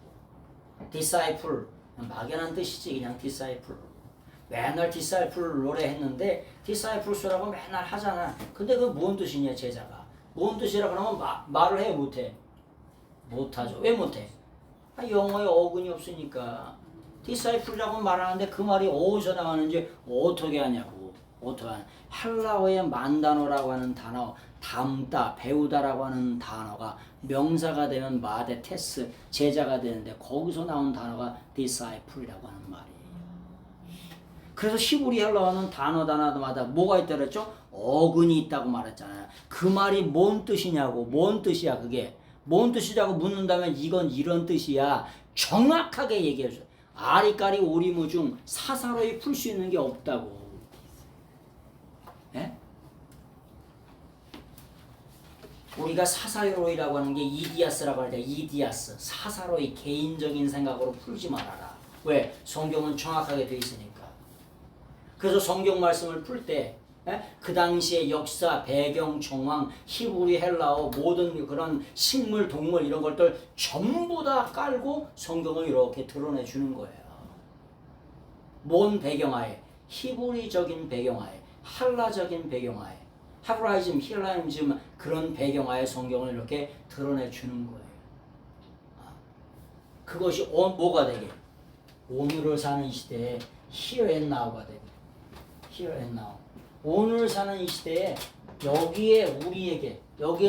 disciple, 막연한 뜻이지. 그냥 disciple. 맨날 disciple 노래했는데 disciples라고 맨날 하잖아. 근데 그게 뭔 뜻이냐, 제자가. 뭔 뜻이라 그러면 말을 해, 못해? 못하죠. 왜 못해? 영어에 어근이 없으니까. disciple이라고 말하는데 그 말이 어디서 나왔는지 어떻게 하냐고. 어떻게 하냐. 헬라어의 만다노라고 하는 단어, 닮다, 배우다라고 하는 단어가 명사가 되면 마데 테스, 제자가 되는데 거기서 나온 단어가 disciple이라고 하는 말이에요. 그래서 히브리 헬라어는 단어마다 뭐가 있다 그랬죠? 어근이 있다고 말했잖아요. 그 말이 뭔 뜻이냐고. 뭔 뜻이야 그게. 뭔 뜻이냐고 묻는다면 이건 이런 뜻이야. 정확하게 얘기해줘요. 아리까리 오리무중 사사로이 풀 수 있는 게 없다고. 우리가 사사로이라고 하는 게 이디아스라고 할 때, 이디아스, 사사로이, 개인적인 생각으로 풀지 말아라. 왜? 성경은 정확하게 돼 있으니까. 그래서 성경 말씀을 풀 때 그 당시의 역사, 배경, 정황, 히브리, 헬라어 모든 그런 식물, 동물 이런 것들 전부 다 깔고 성경을 이렇게 드러내 주는 거예요. 뭔 배경하에? 히브리적인 배경하에, 헬라적인 배경하에, 헤브라이즘, 힐라이즘 그런 배경하에 성경을 이렇게 드러내 주는 거예요. 그것이 뭐가 되게? 오늘을 사는 이 시대에 here and now가 되게. here and now. 오늘 사는 이 시대에 여기에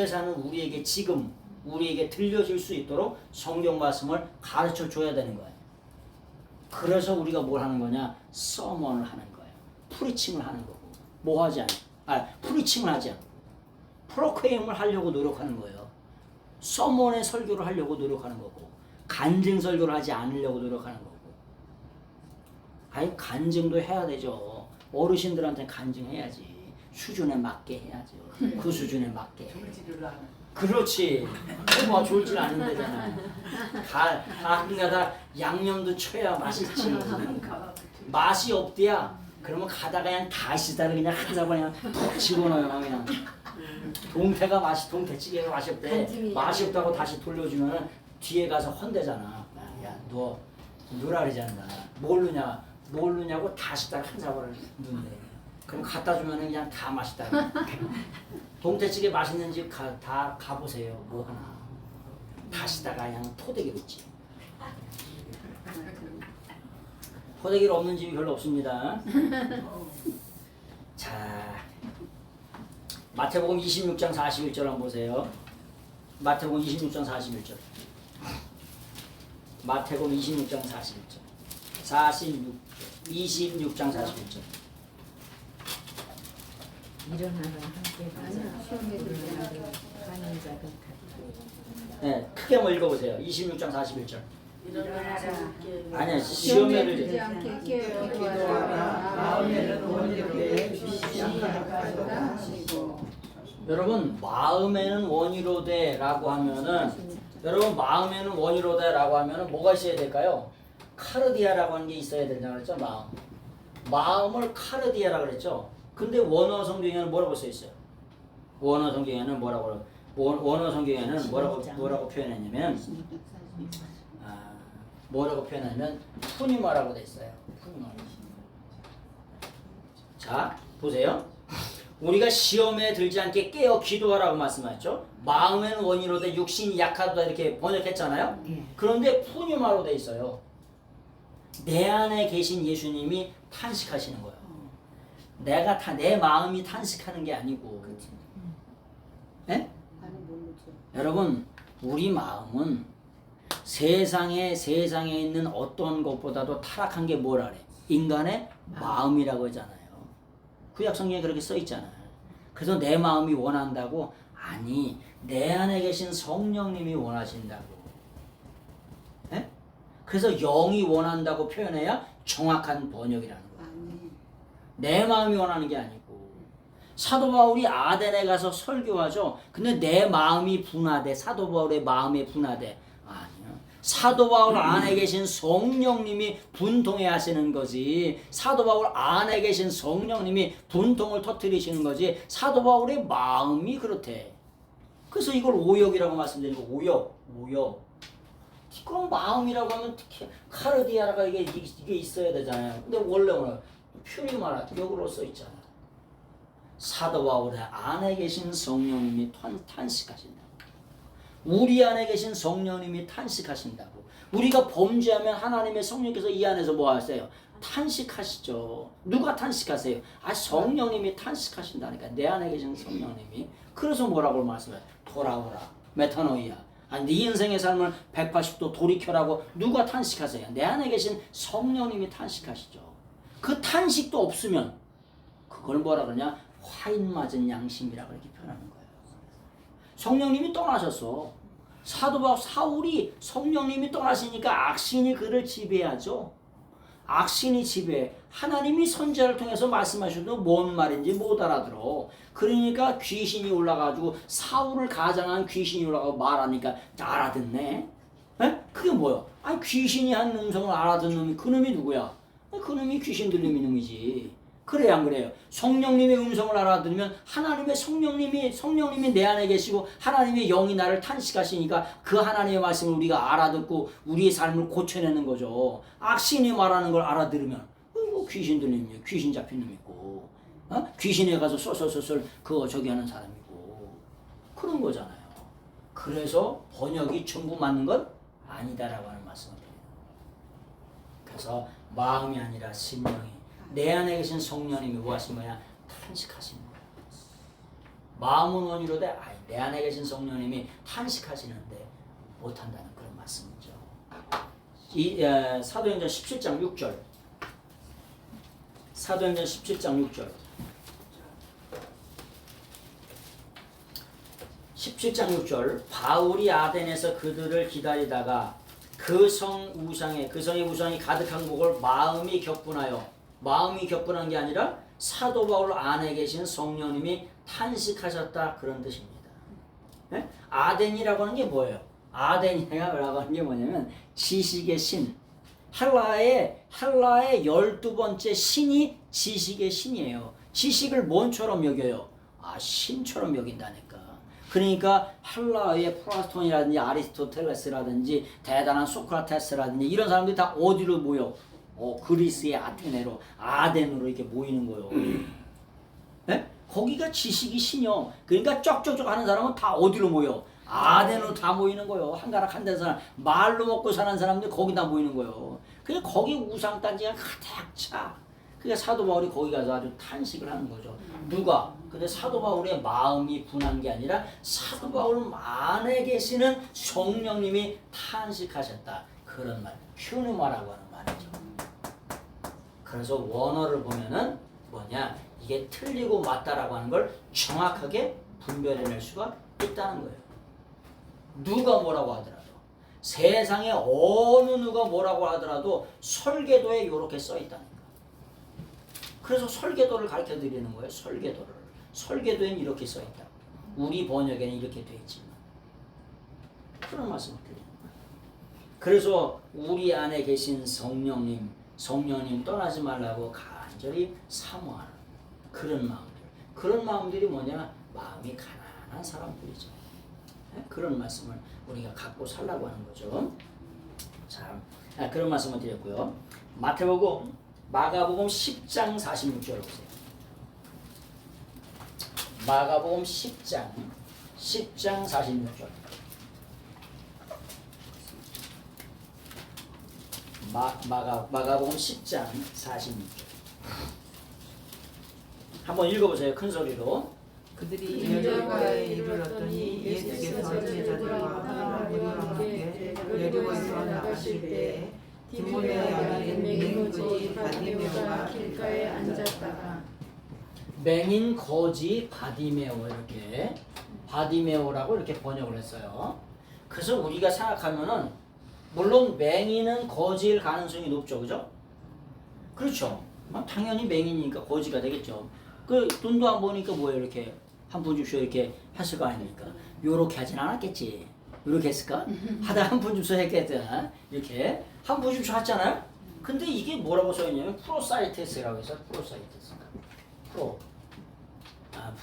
사는 우리에게 지금 우리에게 들려질 수 있도록 성경 말씀을 가르쳐 줘야 되는 거예요. 그래서 우리가 뭘 하는 거냐? 서먼을 하는 거예요. 프리칭을 하는 거고. 뭐 하지 않아? 프리칭을 하지 않고 프로크레임을 하려고 노력하는 거예요. 서먼의 설교를 하려고 노력하는 거고 간증 설교를 하지 않으려고 노력하는 거고. 간증도 해야 되죠. 어르신들한테 간증해야지. 수준에 맞게 해야죠. 그 수준에 맞게. 그렇지. 뭐 졸질 않는데잖아. 가끔가다 다 양념도 쳐야 맛있지. 맛이 없대야. 그러면 가다가 그냥 다시다를 그냥 한 사발 그냥 톡 집어넣어요. 그냥. 동태찌개가 맛이 없대. 맛이 없다고 다시 돌려주면은 뒤에 가서 헌대잖아. 야, 너 누라 그러잖아. 모르냐고 다시다를 한 사발을 넣는데. 그럼 갖다 주면은 그냥 다 맛있다. 동태찌개 맛있는 집 다 가보세요. 뭐 하나. 다시다가 그냥 토대기로 있지. 토대기로 없는 집이 별로 없습니다. 자, 마태복음 26장 41절 한번 보세요. 마태복음 26장 41절. 마태복음 26장 41절. 26장 41절. 일어나라 함께 가자. 시험에 들어가는 가는 자가 네, 크게 한번 읽어보세요. 26장 41절. 일어나라. 아니야, 시험에를 들지 않게 깨어 기도하라. 마음에는 원이로되 주시니 약하도다 하시고. 여러분 마음에는 원이로되라고 하면은 여러분 마음에는 원이로되라고 하면은 뭐가 있어야 될까요? 카르디아라고 하는 게 있어야 된다고 그랬죠. 마음을 카르디아라고 그랬죠. 근데 원어 성경에는 뭐라고 써 있어요? 원어 성경에는 뭐라고 표현했냐면 푸니마라고 돼 있어요. 푸니마. 자, 보세요. 우리가 시험에 들지 않게 깨어 기도하라고 말씀하셨죠. 마음에는 원이로되 육신이 약하다 이렇게 번역했잖아요. 그런데 푸니마로 돼 있어요. 내 안에 계신 예수님이 탄식하시는 거예요. 내 마음이 탄식하는 게 아니고. 네? 여러분, 우리 마음은 세상에 있는 어떤 것보다도 타락한 게 뭐라 그래? 인간의 마음이라고 하잖아요. 구약 성경에 그렇게 써 있잖아요. 그래서 내 마음이 원한다고? 아니, 내 안에 계신 성령님이 원하신다고. 네? 그래서 영이 원한다고 표현해야 정확한 번역이라는 거예요. 내 마음이 원하는 게 아니고. 사도 바울이 아덴에 가서 설교하죠. 근데 내 마음이 분하대. 사도 바울의 마음이 분하대. 아니요. 사도 바울 안에 계신 성령님이 분통해 하시는 거지. 사도 바울 안에 계신 성령님이 분통을 터뜨리시는 거지. 사도 바울의 마음이 그렇대. 그래서 이걸 오역이라고 말씀드리는 거. 오역. 그럼 마음이라고 하면 특히 카르디아라가 이게 있어야 되잖아요. 근데 원래 퓨리마라 역으로 써 있잖아요. 사도 바울의 안에 계신 성령님이 탄식하신다고. 우리 안에 계신 성령님이 탄식하신다고. 우리가 범죄하면 하나님의 성령께서 이 안에서 뭐 하세요? 탄식하시죠. 누가 탄식하세요? 성령님이 탄식하신다니까. 내 안에 계신 성령님이. 그래서 뭐라고 말씀해요? 돌아오라. 메타노이아. 네 인생의 삶을 180도 돌이켜라고 누가 탄식하세요? 내 안에 계신 성령님이 탄식하시죠. 그 탄식도 없으면 그걸 뭐라 그러냐? 화인 맞은 양심이라고 이렇게 표현하는 거예요. 성령님이 떠나셨어. 사도 바울 사울이 성령님이 떠나시니까 악신이 그를 지배하죠. 악신이 지배해. 하나님이 선지자를 통해서 말씀하셔도 뭔 말인지 못 알아들어. 그러니까 귀신이 올라가지고 사울을 가장한 귀신이 올라가고 말하니까 알아듣네. 에? 그게 뭐야? 귀신이 한 음성을 알아듣는 놈이 그 놈이 누구야? 그 놈이 귀신 들리는 놈이지. 그래야 안 그래요? 성령님의 음성을 알아들으면 하나님의 성령님이 내 안에 계시고 하나님의 영이 나를 탄식하시니까 그 하나님의 말씀을 우리가 알아듣고 우리의 삶을 고쳐내는 거죠. 악신이 말하는 걸 알아들으면 귀신 들리면 귀신 잡힌 놈 있고 귀신에 가서 쏠쏠쏠쏠 그거 저기 하는 사람이고 그런 거잖아요. 그래서 번역이 전부 맞는 건 아니다라고 하는 말씀을 드려요. 그래서 마음이 아니라 심령이 내 안에 계신 성령님이 뭐 하신 거냐? 탄식하시는 거예요. 마음은 원이로되 내 안에 계신 성령님이 탄식하시는데 못한다는 그런 말씀이죠. 이 사도행전 17장 6절 사도행전 17장 6절 17장 6절 바울이 아덴에서 그들을 기다리다가 그 성의 우상이 가득한 곳을 마음이 격분한 게 아니라 사도 바울 안에 계신 성령님이 탄식하셨다 그런 뜻입니다. 네? 아덴이라고 하는 게 뭐예요? 아덴이라고 하는 게 뭐냐면 지식의 신. 헬라의 12번째 신이 지식의 신이에요. 지식을 뭔처럼 여겨요? 신처럼 여긴다니까. 그러니까 헬라의 플라톤이라든지 아리스토텔레스라든지 대단한 소크라테스라든지 이런 사람들이 다 어디로 모여? 그리스의 아테네로 아덴으로 이렇게 모이는 거예요. 네? 거기가 지식이 신이요. 그러니까 쩍쩍쩍 하는 사람은 다 어디로 모여? 아덴으로 다 모이는 거예요. 한가락 한 대 사람 말로 먹고 사는 사람들 거기 다 모이는 거예요. 그냥 거기 우상단지가 가득 차. 그러니까 사도 바울이 거기 가서 아주 탄식을 하는 거죠. 누가? 근데 사도 바울의 마음이 분한 게 아니라 사도 바울 안에 계시는 성령님이 탄식하셨다. 그런 말. 휴누마라고 하는 말이죠. 그래서 원어를 보면은 뭐냐? 이게 틀리고 맞다라고 하는 걸 정확하게 분별해낼 수가 있다는 거예요. 누가 뭐라고 하더라도 세상에 어느 누가 뭐라고 하더라도 설계도에 이렇게 써 있다는 거예요. 그래서 설계도를 가르쳐 드리는 거예요. 설계도에는 이렇게 써 있다. 우리 번역에는 이렇게 돼 있지만 그런 말씀을 드리는 거예요. 그래서 우리 안에 계신 성령님 떠나지 말라고 간절히 사모하는 그런 마음들이 뭐냐? 마음이 가난한 사람들이죠. 네? 그런 말씀을 우리가 갖고 살라고 하는 거죠. 자, 그런 말씀을 드렸고요. 마가복음 10장 46절 보세요. 마가복음 10장 46절. 마가복음 10장 46절. 한번 읽어보세요. 큰 소리로. 그들이 여리고에 이르렀더니 예수께서 제자들과 무리와 함께 여리고에서 나가실 때에 디모데 아들인 맹인 거지 바디메오가 길가에 앉았다가 맹인 거지 바디메오 이렇게 바디메오라고 이렇게 번역을 했어요. 그래서 우리가 생각하면은 물론 맹인은 거지일 가능성이 높죠, 그죠? 그렇죠. 당연히 맹인이니까 거지가 되겠죠. 그 돈도 안 보니까 뭐예요? 이렇게 한 푼 줍쇼 이렇게 했을 거 아닙니까? 요렇게 하진 않았겠지. 요렇게 했을까? 하다 한 푼 줍쇼 했겠잖아. 이렇게 한 푼 줍쇼 했잖아요. 근데 이게 뭐라고 써있냐면 프로사이테스라고 해서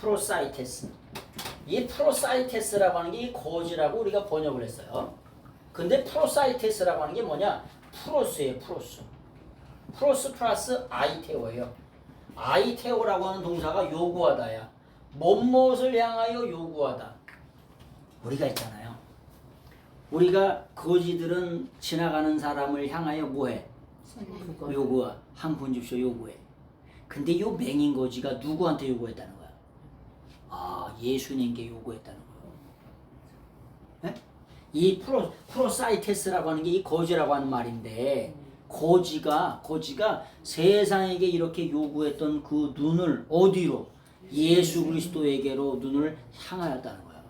프로사이테스. 이 프로사이테스라고 하는 게 이 거지라고 우리가 번역을 했어요. 근데 프로사이테스라고 하는 게 뭐냐? 프로스예요, 프로스 플러스 아이테오예요. 아이테오라고 하는 동사가 요구하다야. 무엇을 향하여 요구하다. 우리가 있잖아요. 우리가 거지들은 지나가는 사람을 향하여 뭐해? 요구해. 한 푼 줍쇼 요구해. 근데 요 맹인 거지가 누구한테 요구했다는 거야? 예수님께 요구했다는 거예요. 네? 이 프로사이테스라고 하는 게 이 거지라고 하는 말인데 거지가 세상에게 이렇게 요구했던 그 눈을 어디로? 예수 그리스도에게로 눈을 향하였다는 거야.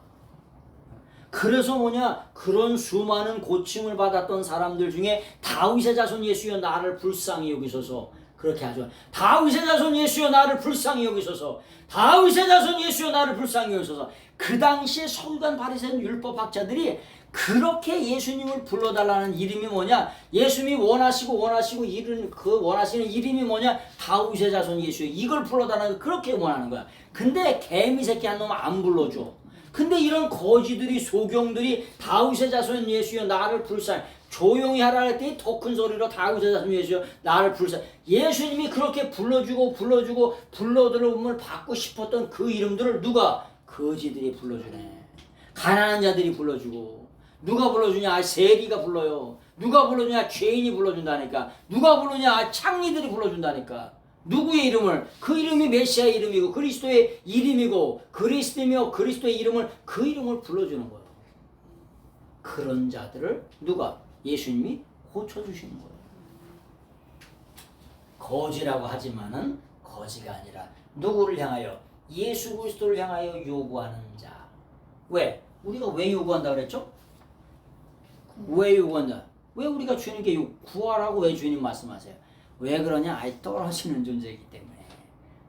그래서 뭐냐? 그런 수많은 고침을 받았던 사람들 중에 다윗의 자손 예수여 나를 불쌍히 여기소서 그렇게 하죠. 다윗의 자손 예수여 나를 불쌍히 여기소서. 다윗의 자손 예수여 나를 불쌍히 여기소서. 그 당시에 서기관 바리새인 율법학자들이 그렇게 예수님을 불러달라는 이름이 뭐냐? 예수님이 원하시고 이름 그 원하시는 이름이 뭐냐? 다윗의 자손 예수여. 이걸 불러달라는 그렇게 원하는 거야. 근데 개미 새끼 한 놈 안 불러줘. 근데 이런 거지들이 소경들이 다윗의 자손 예수여 나를 불쌍히 조용히 하라 했더니 더 큰 소리로 다윗의 자손 예수여 나를 불쌍히. 예수님이 그렇게 불러주고 불러들음을 받고 싶었던 그 이름들을 누가? 거지들이 불러주네. 가난한 자들이 불러주고. 누가 불러주냐? 세리가 불러요. 누가 불러주냐? 죄인이 불러준다니까. 누가 부르냐? 창리들이 불러준다니까. 누구의 이름을? 그 이름이 메시아의 이름이고 그리스도의 이름이고 그리스도이며 그리스도의 이름을 그 이름을 불러주는 거예요. 그런 자들을 누가? 예수님이 고쳐주시는 거예요. 거지라고 하지만은 거지가 아니라 누구를 향하여? 예수 그리스도를 향하여 요구하는 자. 왜? 우리가 왜 요구한다 그랬죠? 왜 요구한다? 왜 우리가 주님께 구하라고 왜 주님 말씀하세요? 왜 그러냐? 아예 떨어지는 존재이기 때문에.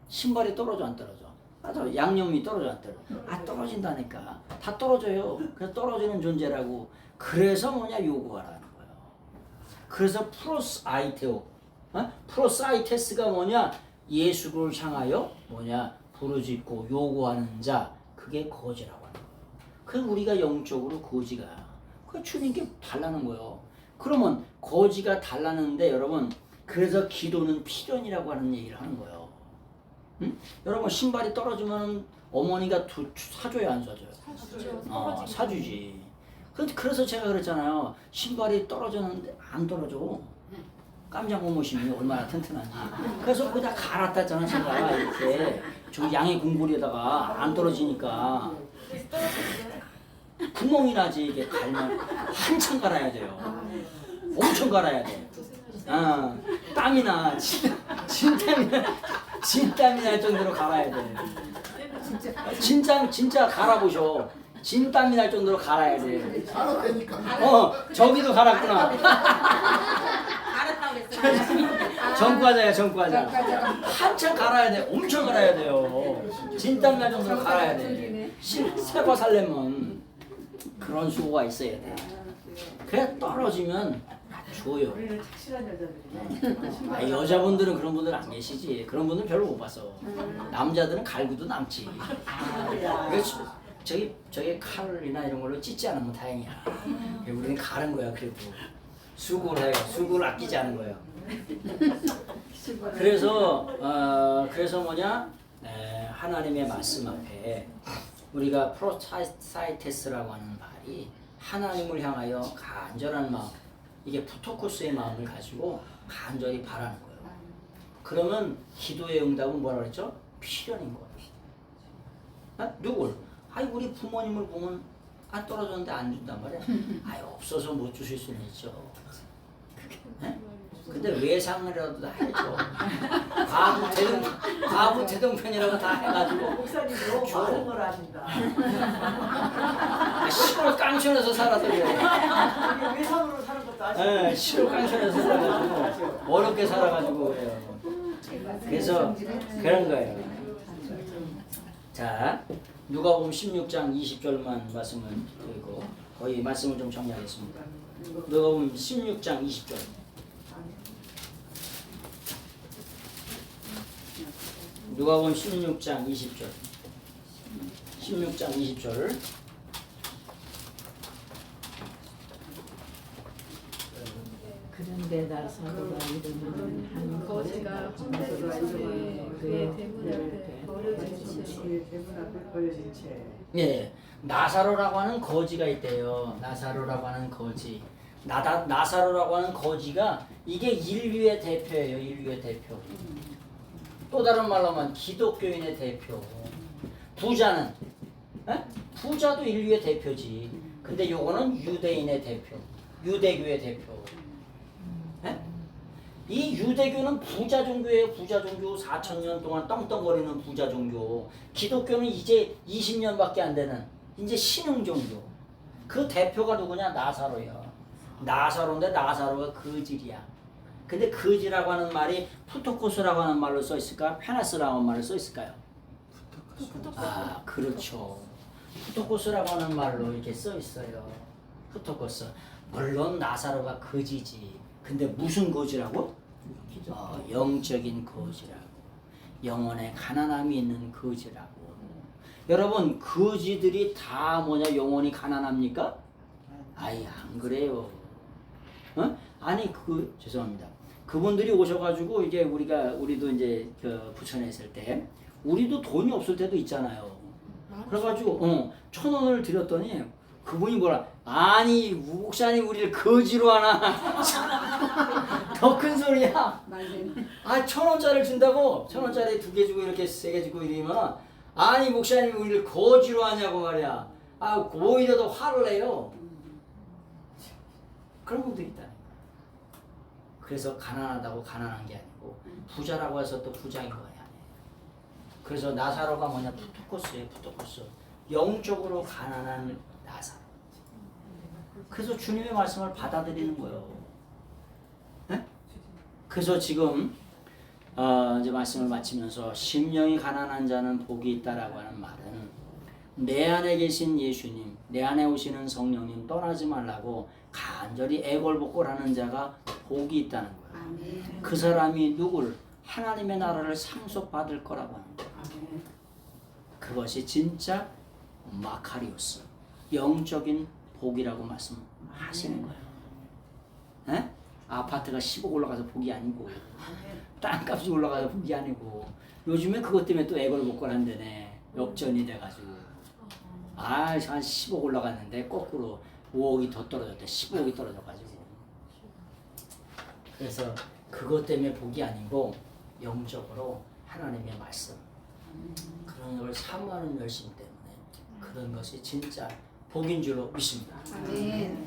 신발이 떨어져 안 떨어져? 맞아. 양념이 떨어져 안 떨어져? 아 떨어진다니까. 다 떨어져요. 그래서 떨어지는 존재라고. 그래서 뭐냐? 요구하라는 거예요. 그래서 프로사이테오, 프로사이테스가 뭐냐? 예수를 향하여 뭐냐? 부르짖고 요구하는 자. 그게 거지라고 하는 거예요. 그래서 우리가 영적으로 거지가. 그 주님께 달라는 거예요. 그러면 거지가 달라는데 여러분 그래서 기도는 필연이라고 하는 얘기를 하는 거예요. 응? 여러분 신발이 떨어지면 어머니가 사줘야 안 사줘요? 사주지. 그래서 제가 그랬잖아요. 신발이 떨어졌는데 안 떨어져. 깜짝 고무신이 얼마나 튼튼한지. 그래서 거기다 갈았다 했잖아 제가 이렇게. 저 양의 궁궐에다가 안 떨어지니까. 구멍이 나지. 이게 갈면 한참 갈아야 돼요. 엄청 갈아야 돼. 땀이 나. 진땀이 날 정도로 갈아야 돼. 진짜 갈아보셔. 진땀이 날 정도로 갈아야 돼. 저기도 갈았구나. 전과자야 전과자. 한참 갈아야 돼. 엄청 갈아야 돼요. 진땀 날 정도로 갈아야 돼. 새거 살려면 그런 수고가 있어야 돼. 그래 떨어지면 줘요. 여자분들은 그런 분들 안 계시지. 그런 분들 별로 못 봤어. 남자들은 갈구도 남지. 저기 칼이나 이런 걸로 찢지 않으면 다행이야. 우리는 가는 거야. 그래도 수고를 해요. 수고를 아끼지 않은 거예요. 그래서 뭐냐? 하나님의 말씀 앞에 우리가 프로사이테스라고 하는 말이 하나님을 향하여 간절한 마음, 이게 부토코스의 마음을 가지고 간절히 바라는 거예요. 그러면 기도의 응답은 뭐라 그랬죠? 필연인 거예요. 누굴? 우리 부모님을 보면 안 떨어졌는데 안 준단 말이야. 없어서 못 주실 수는 있죠. 근데 외상이라도 다 해줘. 과부 대동편이라고 다 해가지고. 목사님 너무 많은 걸 아신다. 시골 깡촌에서 살았더니. 외상으로 사는 것도 아시고. 시골 깡촌에서 살아가지고 어렵게 살아가지고 그래요. 그래서 그런 거예요. 자, 누가복음 16장 20절만 말씀을 드리고 거의 말씀을 좀 정리하겠습니다. 누가복음 16장 20절. 누가복음 16장 20절. 16장 20절. 그런데 나사로가 이르는 한 거지가 거지가 그의 대문 앞에 버려진 채. 예, 나사로라고 하는 거지가 있대요. 나사로라고 하는 거지. 나사로라고 하는 거지가 이게 인류의 대표예요. 인류의 대표. 또 다른 말로 하면 기독교인의 대표. 부자는 부자도 인류의 대표지. 근데 요거는 유대인의 대표. 유대교의 대표. 이 유대교는 부자 종교예요. 부자 종교. 4,000년 동안 떵떵거리는 부자 종교. 기독교는 이제 20년밖에 안 되는 이제 신흥 종교. 그 대표가 누구냐? 나사로야. 나사로인데 나사로가 그질이야. 근데 거지라고 하는 말이 푸토코스라고 하는 말로 써 있을까? 페나스라고 하는 말로 써 있을까요? 아, 그렇죠. 푸토코스라고 하는 말로 이렇게 써 있어요. 푸토코스. 물론 나사로가 거지지. 근데 무슨 거지라고? 영적인 거지라고. 영혼에 가난함이 있는 거지라고. 여러분, 거지들이 다 뭐냐 영혼이 가난합니까? 아이, 안 그래요. 어? 아니, 죄송합니다. 그분들이 오셔가지고 이게 우리도 이제 그 부천에 있을 때 우리도 돈이 없을 때도 있잖아요. 그래가지고 1,000원을 드렸더니 그분이 뭐라, 아니 목사님 우리를 거지로 하나. 더 큰 소리야. 아, 1,000원짜리를 준다고 1,000원짜리 2개 주고 이렇게 3개 주고 이러면, 아니 목사님 우리를 거지로 하냐고 말이야. 아, 오히려 더 화를 내요. 그런 분들이 있다니까. 그래서 가난하다고 가난한 게 아니고 부자라고 해서 또 부자인 거야. 그래서 나사로가 뭐냐, 푸토코스예요. 푸토코스. 영적으로 가난한 나사로. 그래서 주님의 말씀을 받아들이는 거예요. 네? 그래서 지금 이제 말씀을 마치면서 심령이 가난한 자는 복이 있다라고 하는 말은 내 안에 계신 예수님, 내 안에 오시는 성령님 떠나지 말라고 간절히 애걸복걸하는 자가 복이 있다는 거예요. 아멘. 그 사람이 누굴? 하나님의 나라를 상속받을 거라고 하는 거예요. 그것이 진짜 마카리오스, 영적인 복이라고 말씀하시는 거예요. 에? 아파트가 10억 올라가서 복이 아니고, 땅값이 올라가서 복이 아니고, 요즘에 그것 때문에 또 애걸복걸한다네. 역전이 돼가지고, 한 10억 올라갔는데 거꾸로 5억이 더 떨어졌대. 15억이 떨어져가지고. 그래서 그것 때문에 복이 아니고 영적으로 하나님의 말씀, 그런 걸 사모하는 열심 때문에 그런 것이 진짜 복인 줄로 믿습니다. 아멘.